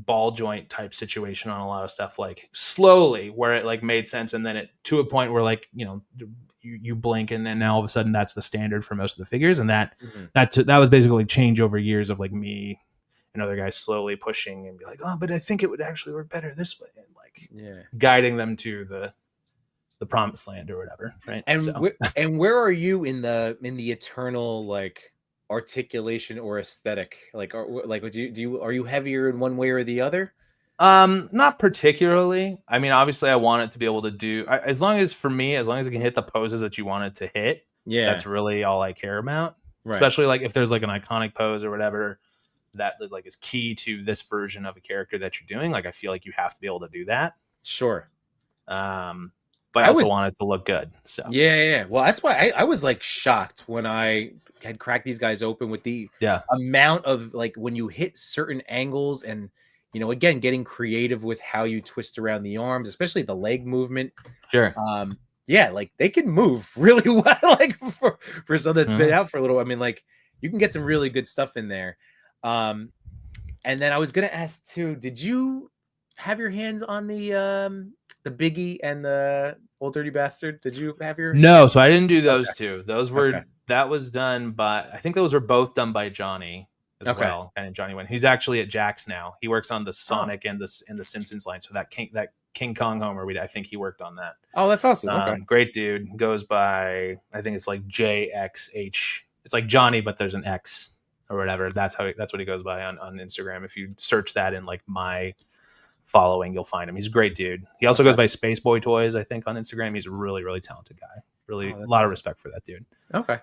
ball joint type situation on a lot of stuff, like slowly, where it like made sense, and then it to a point where like you blink, and then now all of a sudden that's the standard for most of the figures, and that was basically change over years of like me and other guys slowly pushing and be like, oh, but I think it would actually work better this way, and like guiding them to the promised land or whatever, right? And where are you in the eternal like articulation or aesthetic? Like, are you heavier in one way or the other? Not particularly. I mean, obviously I want it to be able to do, as long as it can hit the poses that you want it to hit. Yeah, that's really all I care about. Right. Especially like if there's like an iconic pose or whatever that like is key to this version of a character that you're doing. Like I feel like you have to be able to do that. Sure. But I also want it to look good. So yeah. Well, that's why I was like shocked when I had cracked these guys open with the amount of like when you hit certain angles, and again, getting creative with how you twist around the arms, especially the leg movement. Sure. Yeah, like they can move really well. Like for something that's been out for a little. I mean, like you can get some really good stuff in there. And then I was gonna ask too, did you have your hands on the Biggie and the Old Dirty Bastard? Did you have your? No, so I didn't do those two. Those were that was done by, I think those were both done by Johnny as well. And Johnny Wynn. He's actually at Jax now. He works on the Sonic and the Simpsons line. So that King Kong Homer, I think he worked on that. Oh, that's awesome. Great dude. Goes by, I think it's like JXH. It's like Johnny, but there's an X or whatever. That's what he goes by on Instagram. If you search that in like my following, you'll find him. He's a great dude. He also goes by Space Boy Toys, I think, on Instagram. He's a really, really talented guy. Really, a lot of respect for that dude. Okay.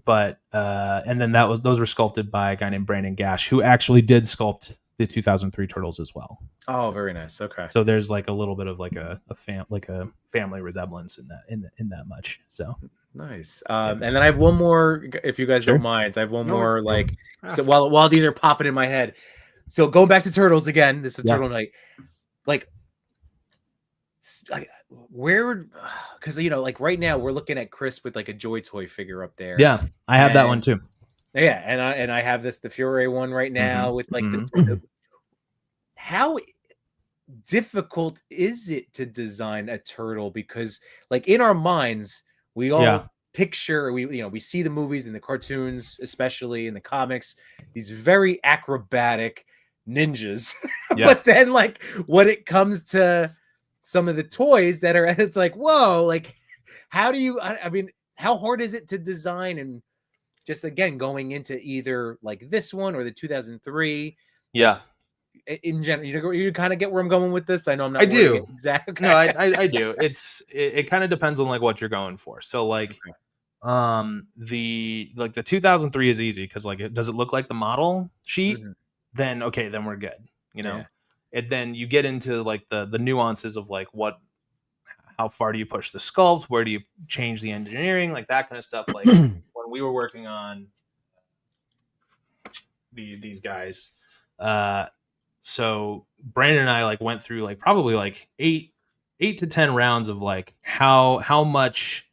But and then those were sculpted by a guy named Brandon Gash, who actually did sculpt the 2003 Turtles as well. Oh, very nice. Okay. So there's like a little bit of like a family resemblance in that much. So nice. And then I have one more, if you guys don't mind. I have one more, like, so while these are popping in my head. So going back to Turtles again, this is Turtle Night. Like, where, because like right now we're looking at Chris with like a Joy Toy figure up there. Yeah, I have that one too. Yeah, and I have the Fury one right now with like this. How difficult is it to design a turtle? Because like in our minds, we all picture, we see the movies and the cartoons, especially in the comics, these very acrobatic ninjas. But then like when it comes to some of the toys that are, it's like, whoa, like how do you, I mean, how hard is it to design? And just again, going into either like this one or the 2003. Yeah. In general, you kind of get where I'm going with this. I know I'm not. I do exactly. No, I do. It kind of depends on like what you're going for. So like, the 2003 is easy because like, does it look like the model sheet? Then okay, then we're good. And then you get into like the nuances of like how far do you push the sculpt? Where do you change the engineering? Like that kind of stuff. Like when we were working on these guys, so Brandon and I like went through like probably like 8 to 10 rounds of like how much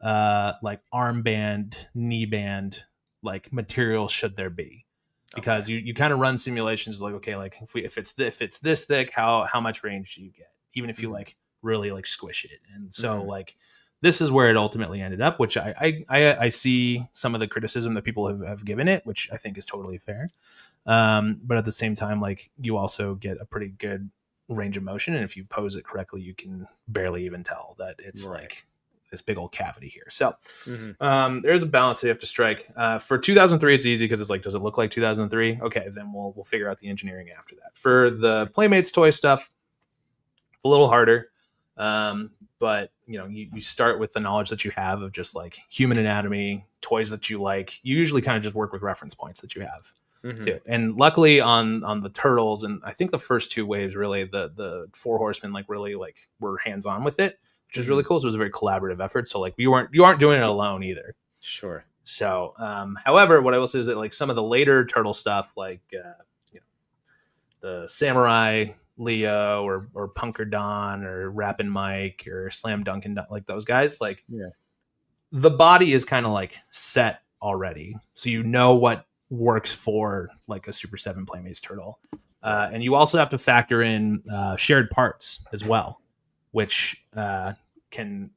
like armband, knee band like material should there be? Because you kind of run simulations like, okay, like if it's this thick, how much range do you get? Even if you like really like squish it. And so like this is where it ultimately ended up, which I see some of the criticism that people have given it, which I think is totally fair. But at the same time, like you also get a pretty good range of motion. And if you pose it correctly, you can barely even tell that it's like this big old cavity here. So there's a balance you have to strike. For 2003, it's easy because it's like, does it look like 2003? Okay, then we'll figure out the engineering after that. For the Playmates toy stuff, it's a little harder. But you start with the knowledge that you have of just like human anatomy, toys that you like. You usually kind of just work with reference points that you have too. And luckily on the Turtles, and I think the first 2 waves, really the 4 Horsemen like really like were hands on with it, which is really cool. So it was a very collaborative effort. So like you aren't doing it alone either. Sure. So, however, what I will say is that like some of the later Turtle stuff, like the Samurai Leo or Punker Don or Rappin' Mike or Slam Dunkin', like those guys, like the body is kind of like set already, so you know what works for like a Super 7 Playmates turtle, and you also have to factor in shared parts as well, which can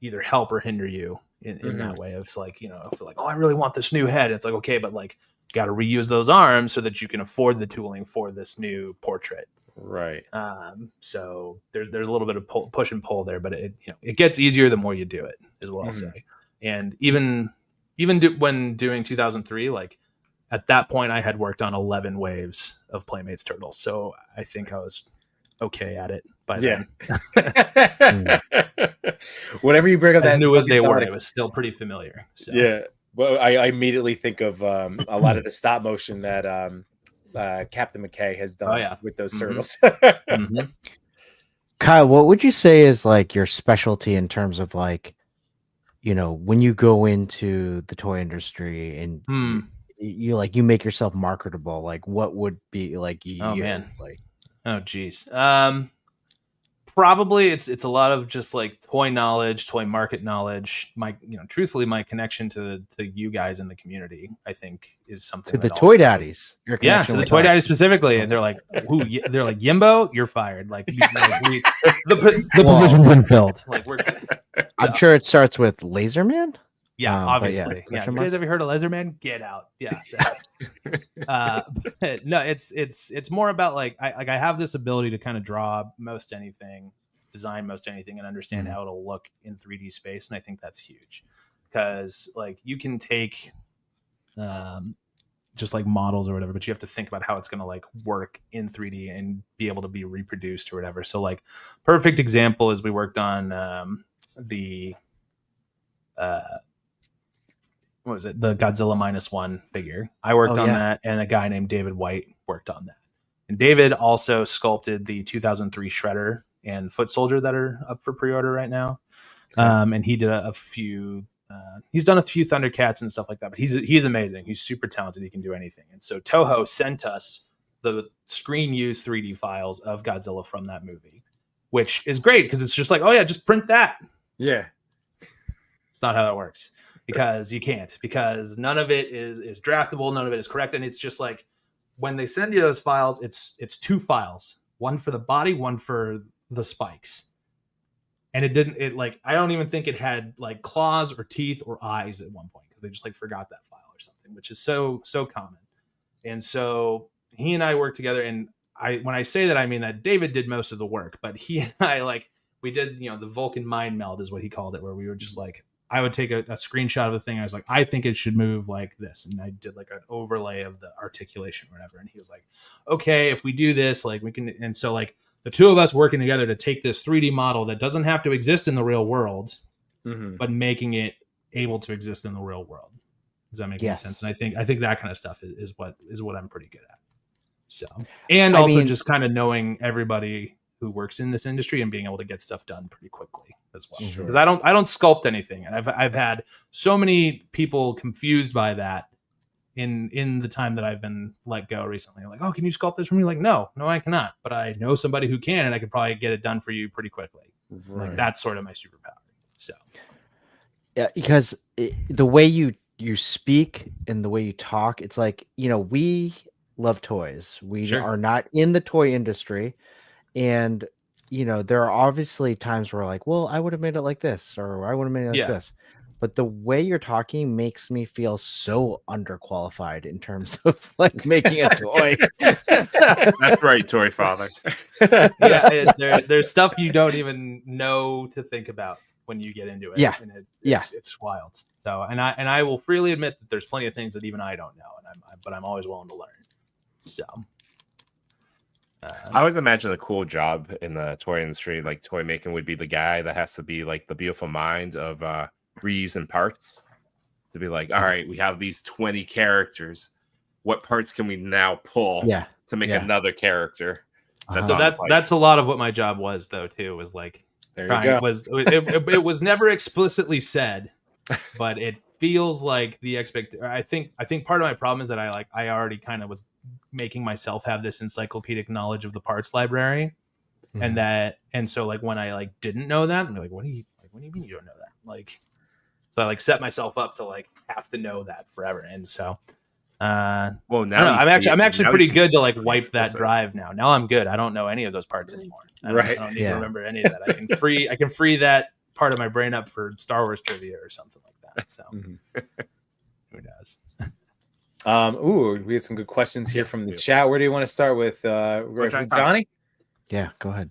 either help or hinder you in that way of like if like, oh, I really want this new head, it's like, okay, but like you got to reuse those arms so that you can afford the tooling for this new portrait. Right. So there's a little bit of push and pull there, but it gets easier the more you do it, is what I'll say. And even when doing 2003, like at that point I had worked on 11 waves of Playmates turtles, so I think I was okay at it by then. Whenever you bring up as new as they were, it was still pretty familiar. So. Yeah. Well, I immediately think of a lot of the stop motion that Captain McKay has done with those turtles. Kyle, what would you say is like your specialty in terms of like, when you go into the toy industry and you make yourself marketable, like what would be like oh geez. Probably it's a lot of just like toy knowledge, toy market knowledge. Truthfully, my connection to you guys in the community, I think, is something to the toy daddies. To the toy daddies specifically, and they're like, they're like, Yimbo, you're fired. Like, the position's been filled. Like we're good. I'm sure it starts with Laserman. Yeah, obviously. You guys ever heard of Laserman? Get out. Yeah. But no, it's more about like I have this ability to kind of draw most anything, design most anything, and understand how it'll look in 3D space, and I think that's huge because like you can take just like models or whatever, but you have to think about how it's going to like work in 3D and be able to be reproduced or whatever. So like perfect example is we worked on the what was it? The Godzilla -1 figure. I worked on that, and a guy named David White worked on that. And David also sculpted the 2003 Shredder and Foot Soldier that are up for pre-order right now. And he did a few. He's done a few Thundercats and stuff like that. But he's amazing. He's super talented. He can do anything. And so Toho sent us the screen use 3D files of Godzilla from that movie, which is great because it's just like, oh yeah, just print that. Yeah. It's not how that works, because you can't, because none of it is draftable, none of it is correct, and it's just like when they send you those files, it's 2 files, one for the body, one for the spikes, and I don't even think it had like claws or teeth or eyes at one point because they just like forgot that file or something, which is so common. And so he and I worked together, and when I say that, I mean that David did most of the work, but he and I we did, the Vulcan mind meld is what he called it, where we were just like, I would take a screenshot of the thing. I was like, I think it should move like this. And I did like an overlay of the articulation or whatever. And he was like, okay, if we do this, like we can. And so like the two of us working together to take this 3D model that doesn't have to exist in the real world, but making it able to exist in the real world. Does that make any sense? And I think that kind of stuff is what I'm pretty good at. So, and also just kind of knowing everybody who works in this industry and being able to get stuff done pretty quickly as well. Because I don't sculpt anything, and I've had so many people confused by that in the time that I've been let go recently. They're like, oh, can you sculpt this for me? Like, no, I cannot. But I know somebody who can, and I could probably get it done for you pretty quickly. Right. Like, that's sort of my superpower. So, yeah, because the way you speak and the way you talk, it's like, we love toys. We are not in the toy industry. And, there are obviously times where like, well, I would have made it like this, or I would have made it like this. But the way you're talking makes me feel so underqualified in terms of like making a toy. That's right, Toy.Father. There's stuff you don't even know to think about when you get into it. Yeah. And it's wild. So, and I will freely admit that there's plenty of things that even I don't know. But I'm always willing to learn. So. I always imagine a cool job in the toy industry, like toy making, would be the guy that has to be like the beautiful mind of reusing parts. To be like, all right, we have these 20 characters. What parts can we now pull to make another character? That's a lot of what my job was, though. Too was like, it was never explicitly said, but it feels like the I think part of my problem is that I already kind of was making myself have this encyclopedic knowledge of the parts library, and so like when I didn't know that, I'm like, what do you mean you don't know that? Like, so I set myself up to have to know that forever, and so well, now I'm actually pretty good to wipe that drive now. Now I'm good. I don't know any of those parts anymore. I don't need to remember any of that. I can free that part of my brain up for Star Wars trivia or something like that. So who knows? We had some good questions here from the chat. Where do you want to start with? Johnny? Yeah, go ahead.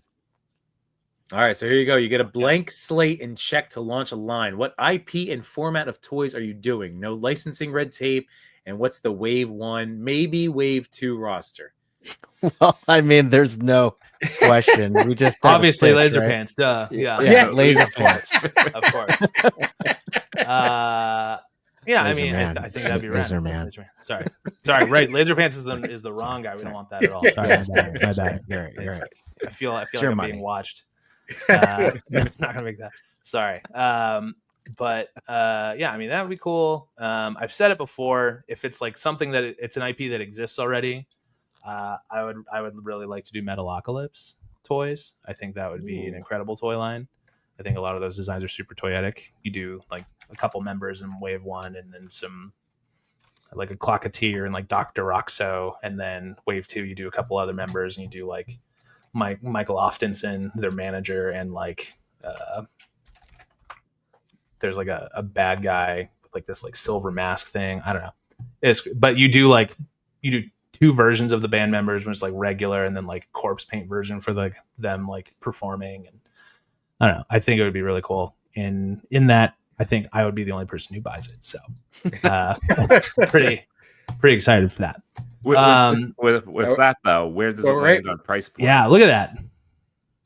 All right, so here you go. You get a blank slate and check to launch a line. What IP and format of toys are you doing? No licensing red tape. And what's the Wave 1, maybe Wave 2 roster? Well, I mean, there's no question. We just obviously laser pants, duh. Yeah, laser pants, of course. I mean, I think that'd be Laser rad. Man. Sorry, right. Laser pants is the wrong guy. We don't want that at all. Sorry, my bad. You're right. I feel like I'm being watched. I'm not gonna make that. Sorry. But I mean, that would be cool. I've said it before. If it's something that it's an IP that exists already, I would really like to do Metalocalypse toys. I think that would be an incredible toy line. I think a lot of those designs are super toyetic. You do a couple members in Wave 1, and then some a Clocketeer and Dr. Roxo, and then Wave 2 you do a couple other members, and you do Michael Oftenson, their manager, and there's a bad guy with this silver mask thing. I don't know. But you do two versions of the band members, when it's regular and then corpse paint version for them performing. And I don't know. I think it would be really cool. In that, I think I would be the only person who buys it. So pretty pretty excited for that. With Oh, that though, where does it well, right. land on price point? Yeah, look at that.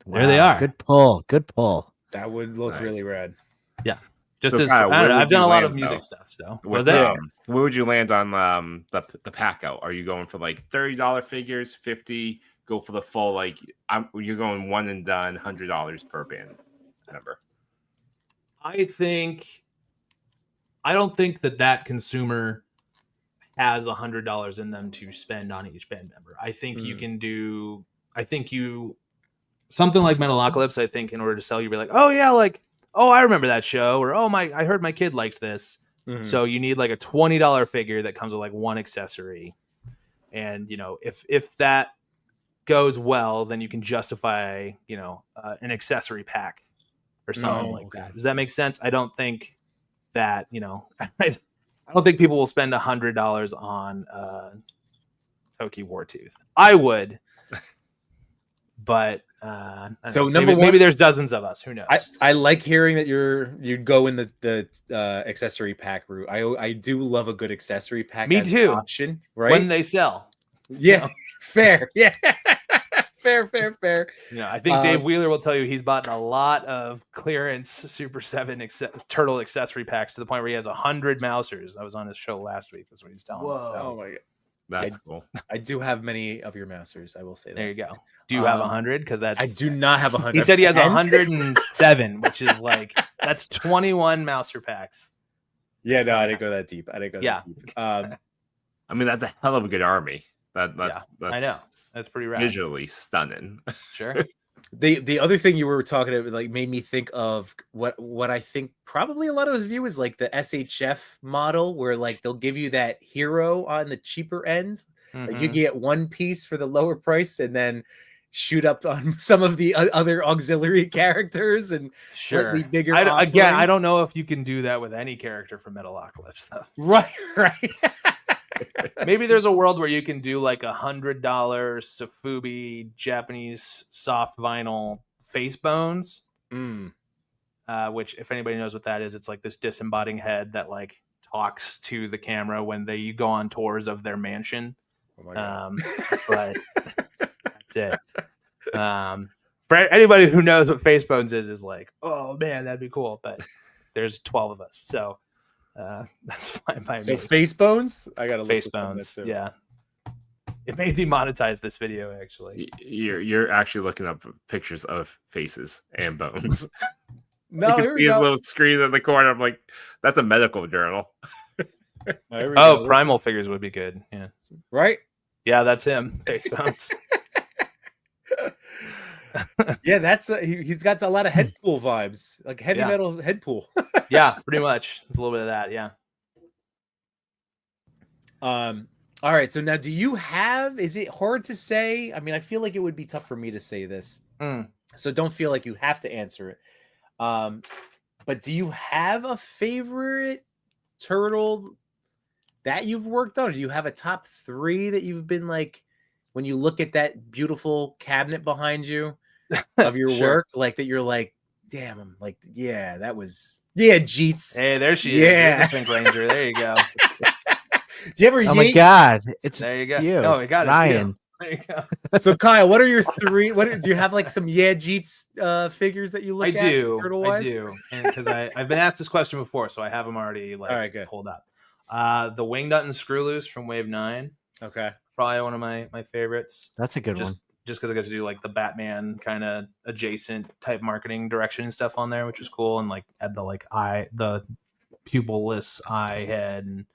There they Wow, are. Good pull. Good pull. That would look Nice. really rad. Just So, as Kyle, I don't where know, would I've done you a lot of land, music though? stuff. So With, was that? where would you land on the pack out? Are you going for like $30 figures, 50? Go for the full you're going one and done, $100 per band member. I don't think that consumer has $100 in them to spend on each band member. I think you can do. I think you something like Metalocalypse. I think in order to sell, you'd be like, oh yeah, I remember that show, or I heard my kid likes this. So you need like a $20 figure that comes with like one accessory, and if that goes well, then you can justify an accessory pack or something like that. Does that make sense? I don't think that I don't think people will spend $100 on Toki Wartooth. I would, but So maybe there's dozens of us. Who knows? I like hearing that you'd go in the accessory pack route. I do love a good accessory pack. Me as an too. option, right? When they sell. Yeah, fair. Yeah, fair. I think Dave Wheeler will tell you he's bought a lot of clearance Super 7 turtle accessory packs to the point where he has 100 mousers. I was on his show last week. That's what he's telling me. So. Oh my god, That's cool. I do have many of your mousers. I will say that. There you go. Do you have 100? Because I do not have 100. He said he has 107, which is that's 21 mouser packs. Yeah, no, I didn't go that deep. That deep. I mean, that's a hell of a good army. That's I know. That's pretty rad. Visually stunning. Sure. The other thing you were talking about made me think of what I think probably a lot of us view is like the SHF model, where they'll give you that hero on the cheaper end. Like you get one piece for the lower price, and then shoot up on some of the other auxiliary characters and slightly bigger. I don't know if you can do that with any character from Metalocalypse though. Right. Maybe there's a world where you can do like $100 Sofubi Japanese soft vinyl face bones. Which, if anybody knows what that is, it's like this disembodied head that talks to the camera when you go on tours of their mansion. Oh my God. But that's it. For anybody who knows what face bones is like, oh man, that'd be cool. But there's 12 of us, so that's fine by me. So face bones, I gotta face bones. Yeah, it may demonetize this video. Actually, you're actually looking up pictures of faces and bones. No, you can see his little screen in the corner. I'm like, that's a medical journal. Primal figures would be good. Yeah, right. Yeah, that's him. Face bones. Yeah, that's he's got a lot of Headpool vibes, like heavy metal Headpool. Yeah, pretty much. It's a little bit of that. Yeah. All right. So now, do you have? Is it hard to say? I mean, I feel like it would be tough for me to say this, so don't feel like you have to answer it. But do you have a favorite turtle that you've worked on? Or do you have a top 3 that you've been like? When you look at that beautiful cabinet behind you of your work, that you're like, damn, I'm like, yeah, that was, Jeets. Hey, there she is. Yeah. Pink Ranger. There you go. Do you ever? Oh my God. There you go. You. Oh my God. Ryan. There you go. So Kyle, what are your 3? Do you have some Jeets figures that you look at? I do. And because I've been asked this question before, so I have them already pulled up. The Wingnut and Screw Loose from Wave 9. Okay. Probably one of my favorites. That's a good one. Just because I got to do the Batman kind of adjacent type marketing direction and stuff on there, which was cool, and had the pupilless eye head and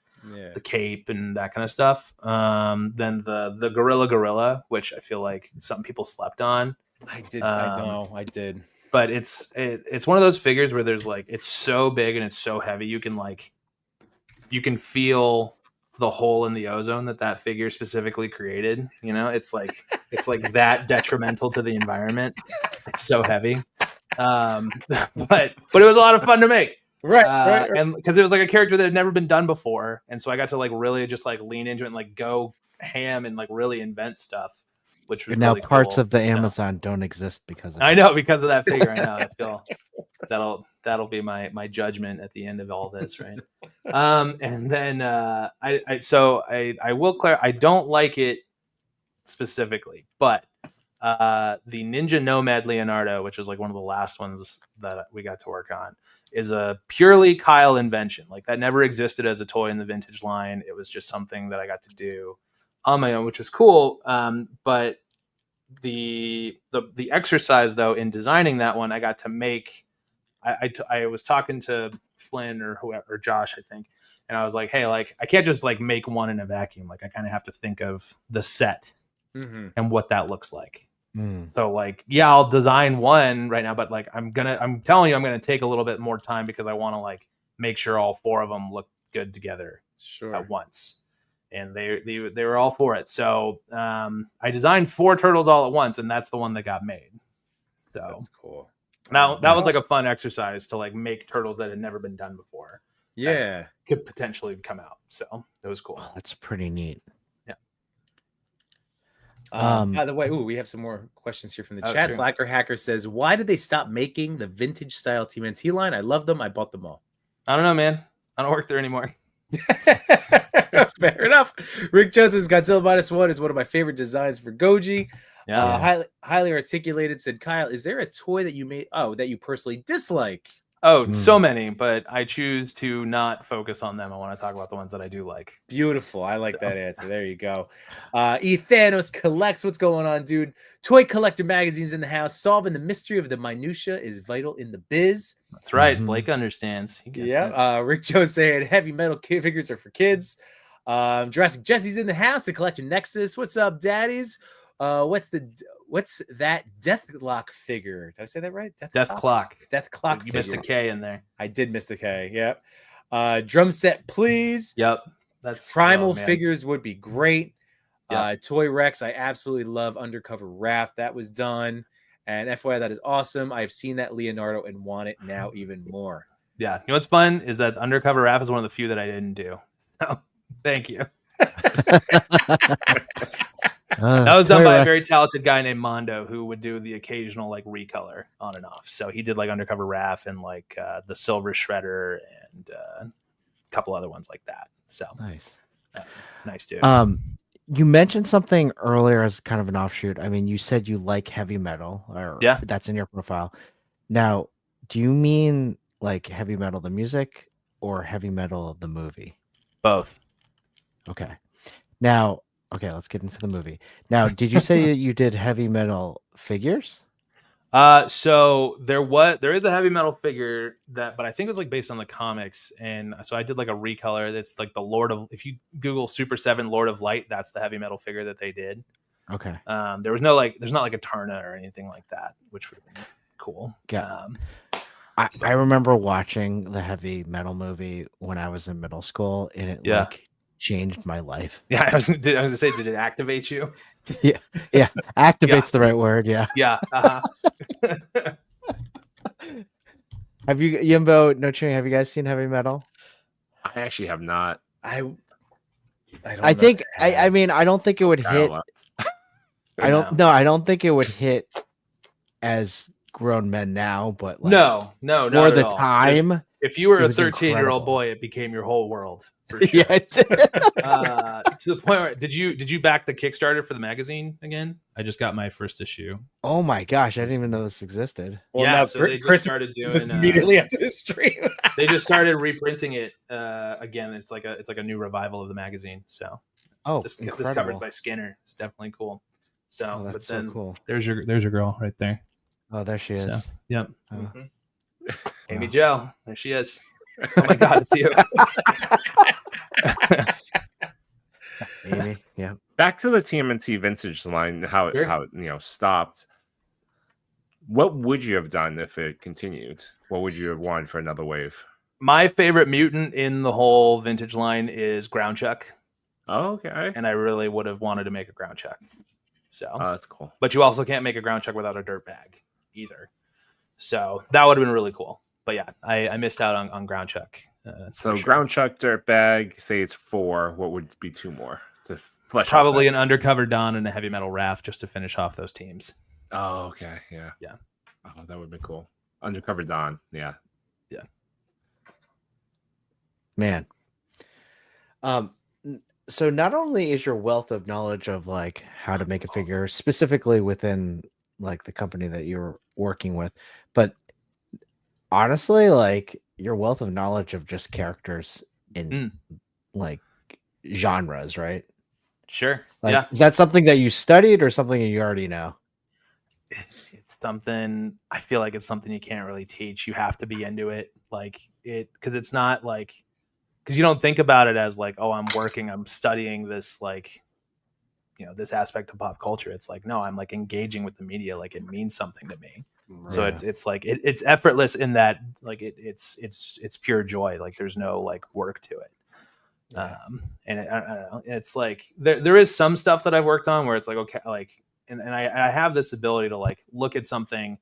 the cape and that kind of stuff. Then the Gorilla, which I feel like some people slept on. I did. I know. I did. But it's one of those figures where there's it's so big and it's so heavy. You can feel the hole in the ozone that figure specifically created. It's that detrimental to the environment. It's so heavy. But it was a lot of fun to make. Right. And because there was a character that had never been done before. And so I got to really just lean into it and go ham and really invent stuff, which was and now really parts cool. of the Amazon don't exist because of I know, because of that figure. I know. I feel that'll be my judgment at the end of all this, right? And then I will clarify. I don't like it specifically, but the Ninja Nomad Leonardo, which is like one of the last ones that we got to work on, is a purely Kyle invention. Like that never existed as a toy in the vintage line. It was just something that I got to do on my own, which was cool. But the exercise though in designing that one, I got to make. I was talking to Flynn or whoever, or Josh, I think, and I was like, hey, like I can't just like make one in a vacuum. Like I kind of have to think of the set and what that looks like. So like, yeah, I'll design one right now, but like I'm telling you, I'm gonna take a little bit more time because I want to like make sure all 4 of them look good together at once. And they were all for it. So I designed 4 turtles all at once, and that's the one that got made. So That's cool. now that was like a fun exercise to like make turtles that had never been done before. Yeah, could potentially come out. So it was cool. Oh, that's pretty neat. By the way, we have some more questions here from the chat. Sure. Slacker Hacker says, "Why did they stop making the vintage style TMNT line? I love them. I bought them all." I don't know, man. I don't work there anymore. Fair enough. Rick Joseph's Godzilla -1 is one of my favorite designs for Goji. Highly articulated said, Kyle, is there a toy that you made that you personally dislike? Oh, so many, but I choose to not focus on them. I want to talk about the ones that I do like. Beautiful. I like that answer. There you go. Ethanos Collects. What's going on, dude? Toy Collector Magazine's in the house. Solving the mystery of the minutia is vital in the biz. That's right. Blake understands. He gets it. Rick Joe saying heavy metal figures are for kids. Jurassic Jesse's in the house. And Collection Nexus. What's up, daddies? What's that Deathlock figure? Did I say that right? Deathclock. Deathclock. You missed a K in there. I did miss the K. Yep. Drum set, please. Yep. That's Primal figures would be great. Yep. Toy Rex. I absolutely love Undercover Wrath. That was done. And FYI, that is awesome. I've seen that Leonardo and want it now even more. Yeah. You know what's fun is that Undercover Wrath is one of the few that I didn't do. So, thank you. That was done by a very talented guy named Mondo who would do the occasional like recolor on and off. So he did like Undercover Wrath and like the Silver Shredder and a couple other ones like that. So nice dude. You mentioned something earlier as kind of an offshoot. I mean, you said you like heavy metal, or that's in your profile. Now, do you mean like heavy metal the music or heavy metal the movie? Both. Okay. Now, let's get into the movie. Now, did you say that you did heavy metal figures? So there is a heavy metal figure but I think it was like based on the comics, and so I did like a recolor that's like the if you Google Super 7 Lord of Light, that's the heavy metal figure that they did. Okay. There's not like a Tarna or anything like that, which would have been cool. Yeah. I remember watching the heavy metal movie when I was in middle school, and it like changed my life. Yeah, I was gonna say, did it activate you? Yeah. Activate's the right word. Yeah. Yeah. Have you, Yimbo, No.Chewing, have you guys seen heavy metal? I actually have not. I mean, I don't think it would hit. I don't think it would hit as grown men now, but like, no, for the time. If you were a 13-year-old boy, it became your whole world. For sure. Yeah, it did. To the point where did you back the Kickstarter for the magazine again? I just got my first issue. Oh my gosh, I didn't even know this existed. Well, yeah, now so they just started doing immediately after the stream. They just started reprinting it again. It's like a new revival of the magazine. So this covered by Skinner. It's definitely cool. So that's so cool. There's your girl right there. Oh, there she is. So, yep. Amy Joe, there she is. Oh my God, it's you. Amy, yeah. Back to the TMNT vintage line, how it stopped. What would you have done if it continued? What would you have wanted for another wave? My favorite mutant in the whole vintage line is Ground Chuck. Oh, okay. And I really would have wanted to make a Ground Chuck. So that's cool. But you also can't make a Ground Chuck without a dirt bag either. So that would have been really cool. But yeah, I missed out on Ground Chuck. So Ground Chuck, dirt bag, say it's 4. What would be 2 more to flesh? Probably an Undercover Don and a Heavy Metal Raft just to finish off those teams. Oh, okay. Yeah. Oh, that would be cool. Undercover Don. Yeah. Man, So not only is your wealth of knowledge of like how to make a figure specifically within like the company that you're working with, but honestly, like your wealth of knowledge of just characters in like genres, right? Sure. Like, Yeah. is that something that you studied or something you already know? It's something I feel like it's something you can't really teach. You have to be into it. Like it, because it's not like, because you don't think about it as like, oh, I'm studying this, like, this aspect of pop culture. It's like, no, I'm like engaging with the media. Like it means something to me. So Yeah. it's like, it's effortless in that, like it's pure joy. Like there's no like work to it. Yeah. And I don't know, it's like there is some stuff that I've worked on where it's like, okay, like, and I have this ability to like look at something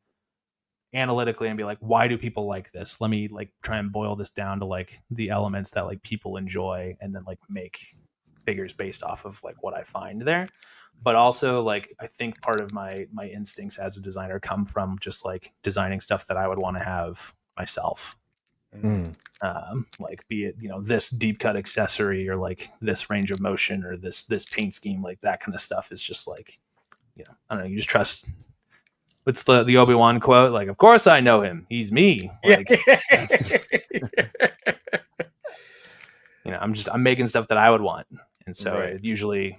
analytically and be like, why do people like this? Let me like try and boil this down to like the elements that like people enjoy, and then like make figures based off of like what I find there. But also, like, I think part of my instincts as a designer come from just like designing stuff that I would want to have myself. Like be it, this deep cut accessory, or like this range of motion, or this paint scheme, like that kind of stuff is just like, I don't know, you just trust. What's the Obi-Wan quote? Like, of course I know him. He's me. Like, I'm making stuff that I would want. And so Right. it usually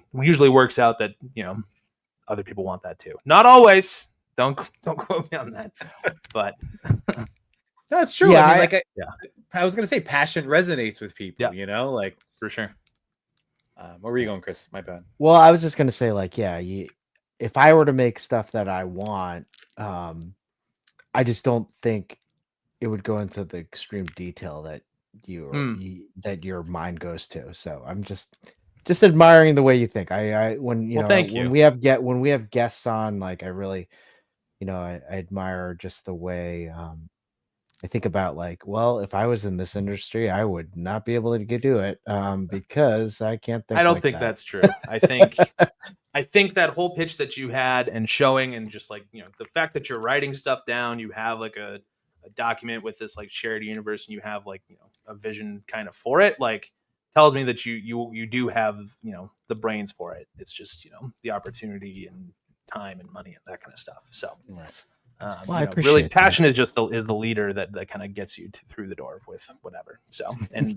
works out that, other people want that too. Not always. Don't quote me on that. But No, it's true. Yeah, I mean, yeah. I was gonna say passion resonates with people, Yeah. like For sure. where were you going, Chris? My bad. Well, I was just gonna say, like, yeah, if I were to make stuff that I want, I just don't think it would go into the extreme detail that that your mind goes to. So I'm just admiring the way you think. When thank you. when we have guests on, like, I really, I admire just the way I think about, like, well, if I was in this industry, I would not be able to do it because I can't think. I don't like think that. that's true. I think that whole pitch that you had and showing, and just like, the fact that you're writing stuff down, you have like a document with this like shared universe, and you have like, a vision kind of for it, like tells me that you do have, the brains for it. It's just, the opportunity and time and money and that kind of stuff. So Well, I appreciate really that. passion is just the leader that kind of gets you through the door with whatever. So, and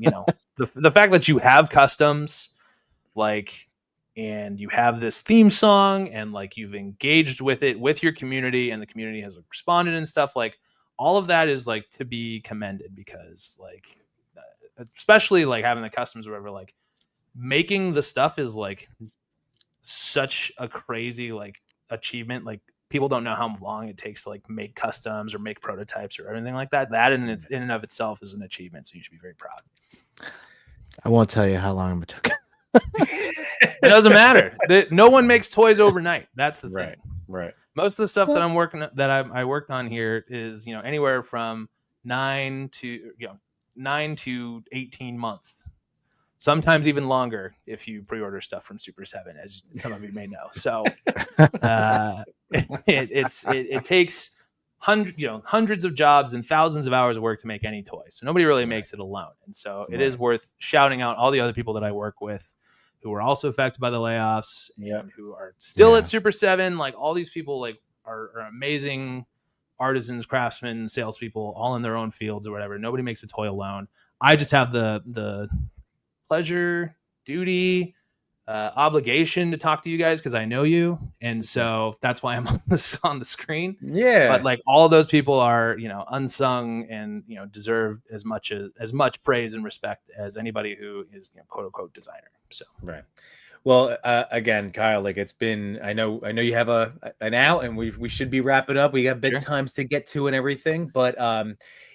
the fact that you have customs, like, and you have this theme song, and like you've engaged with it with your community, and the community has responded and stuff, like all of that is like to be commended, because like, especially like having the customs or whatever, like making the stuff is like such a crazy like achievement. Like people don't know how long it takes to like make customs or make prototypes or everything like that. That in and of itself is an achievement. So you should be very proud. I won't tell you how long it took. It doesn't matter. No one makes toys overnight. That's the thing. Right. Most of the stuff that I worked on here is, anywhere from 9 to 18 months. Sometimes even longer if you pre-order stuff from Super 7, as some of you may know. So it takes hundreds of jobs and thousands of hours of work to make any toy. So nobody really makes it alone. And so it is worth shouting out all the other people that I work with who were also affected by the layoffs and who are still at Super 7. Like all these people like are amazing artisans, craftsmen, salespeople, all in their own fields or whatever. Nobody makes a toy alone. I just have the pleasure, duty, obligation to talk to you guys because I know you, and so that's why I'm on the screen. Yeah, but like all of those people are unsung and deserve as much praise and respect as anybody who is quote unquote designer. So right. Well, again, Kyle, like it's been, I know you have an out, and we should be wrapping up. We got bedtimes to get to and everything, but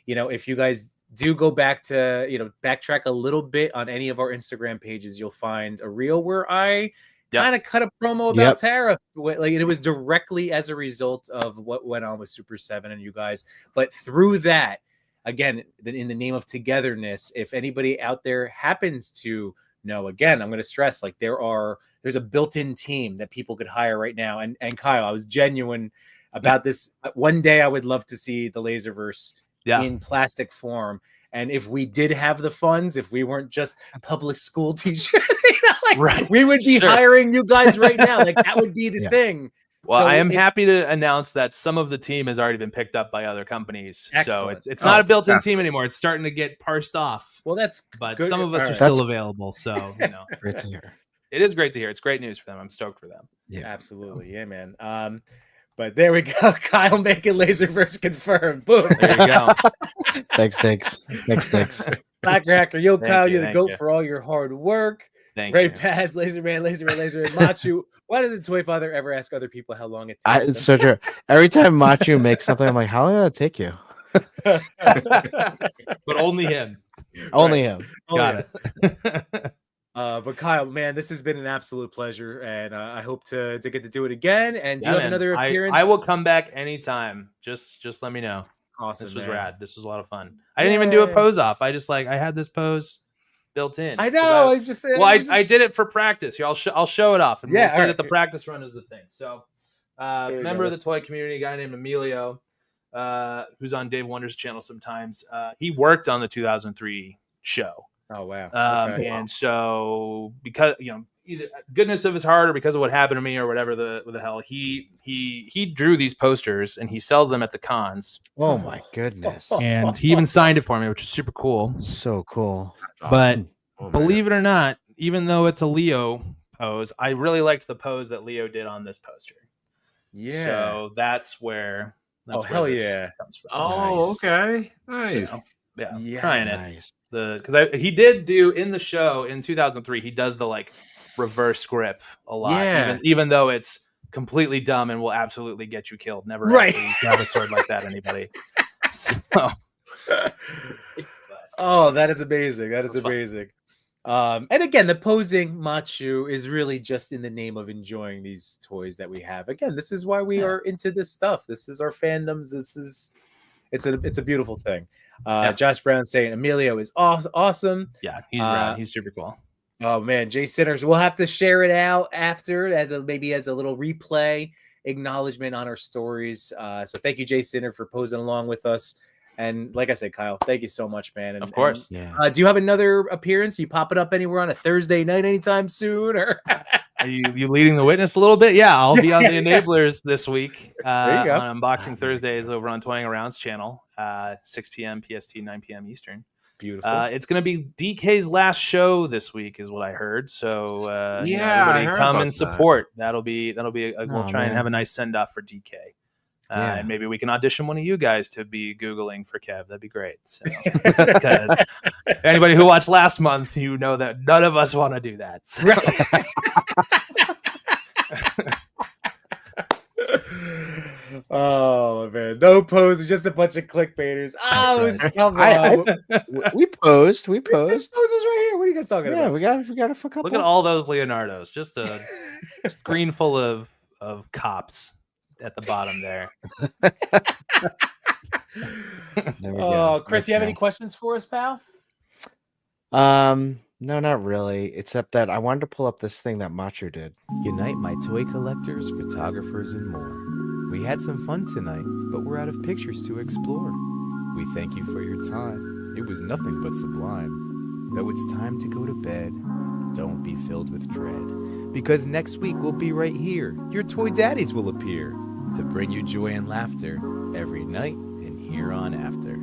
if you guys do go back to backtrack a little bit on any of our Instagram pages, you'll find a reel where I kind of cut a promo about Tara. Like it was directly as a result of what went on with Super 7 and you guys. But through that, again, in the name of togetherness, if anybody out there happens to know, again, I'm going to stress, like there's a built-in team that people could hire right now. And Kyle, I was genuine about this. One day I would love to see the Laserverse in plastic form. And if we did have the funds, if we weren't just public school teachers, like, Right. we would be Sure. hiring you guys right now. Like that would be the thing. Well, So I am it's- happy to announce that some of the team has already been picked up by other companies. Excellent. So it's not a built-in that's team anymore. It's starting to get parsed off. Well, that's But good. some of us All are right. still available. So, Great to hear. it is great to hear. It's great news for them. I'm stoked for them. Yeah. Absolutely. Yeah, man. But there we go. Kyle making Laserverse confirmed. Boom. There you go. Thanks. Slacker Hacker. Yo, Thank Kyle, you, you're the thank GOAT you. for all your hard work. Thank Ray you. Paz, Laserman, Machu. Why doesn't Toy.Father ever ask other people how long it takes It's so true. Every time Machu makes something, I'm like, how long did that take you? But only him. Only him. Got it. But Kyle, man, this has been an absolute pleasure, and I hope to get to do it again. And do you have man. another appearance? I will come back anytime. Just let me know. Awesome, This was man. rad. This was a lot of fun. I didn't even do a Yay. pose off. I had this pose built in. I 'Cause know. I just Well, I did it for practice. Here, I'll show it off, and Yeah, we'll say all that right. the practice run is the thing. So, we member go. of the toy community, a guy named Emilio, who's on Dave Wonder's channel sometimes. He worked on the 2003 show. Oh wow. Okay. And so because either goodness of his heart or because of what happened to me or whatever the hell, he drew these posters and he sells them at the cons. Oh my goodness. And he even signed it for me, which is super cool. So cool. But Oh, man. believe it or not, even though it's a Leo pose, I really liked the pose that Leo did on this poster. Yeah. So that's where. Oh, where hell this yeah. comes from. Oh, okay. Nice. So, yeah, Yes. trying it. Nice. Because he did do in the show in 2003. He does the like reverse grip a lot, Yeah. even though it's completely dumb and will absolutely get you killed. Never Right. actually grab a sword like that, anybody. So, Oh, that is amazing. That is That's fun. amazing. And again, the posing Machu is really just in the name of enjoying these toys that we have. Again, this is why we are into this stuff. This is our fandoms. It's a beautiful thing. Josh Brown saying Emilio is awesome. yeah, he's rad. He's super cool. Oh man, Jay Sinners. We'll have to share it out after as a little replay acknowledgement on our stories. So thank you, Jay Sinner, for posing along with us. And like I said, Kyle, thank you so much, man. Of course. Yeah. Do you have another appearance? You pop it up anywhere on a Thursday night anytime soon? Or Are you leading the witness a little bit? Yeah, I'll be on the enablers this week There you go. on Unboxing Thursdays over on Toying Around's channel, 6 p.m. PST, 9 p.m. Eastern. beautiful. It's going to be DK's last show this week, is what I heard. So Yeah, I everybody heard come about and that. support. That'll be. We'll Oh, try and man. have a nice send off for DK. Yeah. And maybe we can audition one of you guys to be Googling for Kev. That'd be great. So, because anybody who watched last month, you know that none of us want to do that. So. Oh man, no pose, just a bunch of clickbaiters. Oh, right. come on. We posed. This pose is right here. What are you guys talking Yeah, about? we got a couple. Look at all those Leonardos. Just a screen full of cops at the bottom there. There we Oh, go. Chris, Let's you have go. any questions for us, pal? No, not really. Except that I wanted to pull up this thing that Macho did. Unite my toy collectors, photographers, and more. We had some fun tonight, but we're out of pictures to explore. We thank you for your time. It was nothing but sublime. Though it's time to go to bed, don't be filled with dread. Because next week we'll be right here. Your toy daddies will appear to bring you joy and laughter every night and here on after.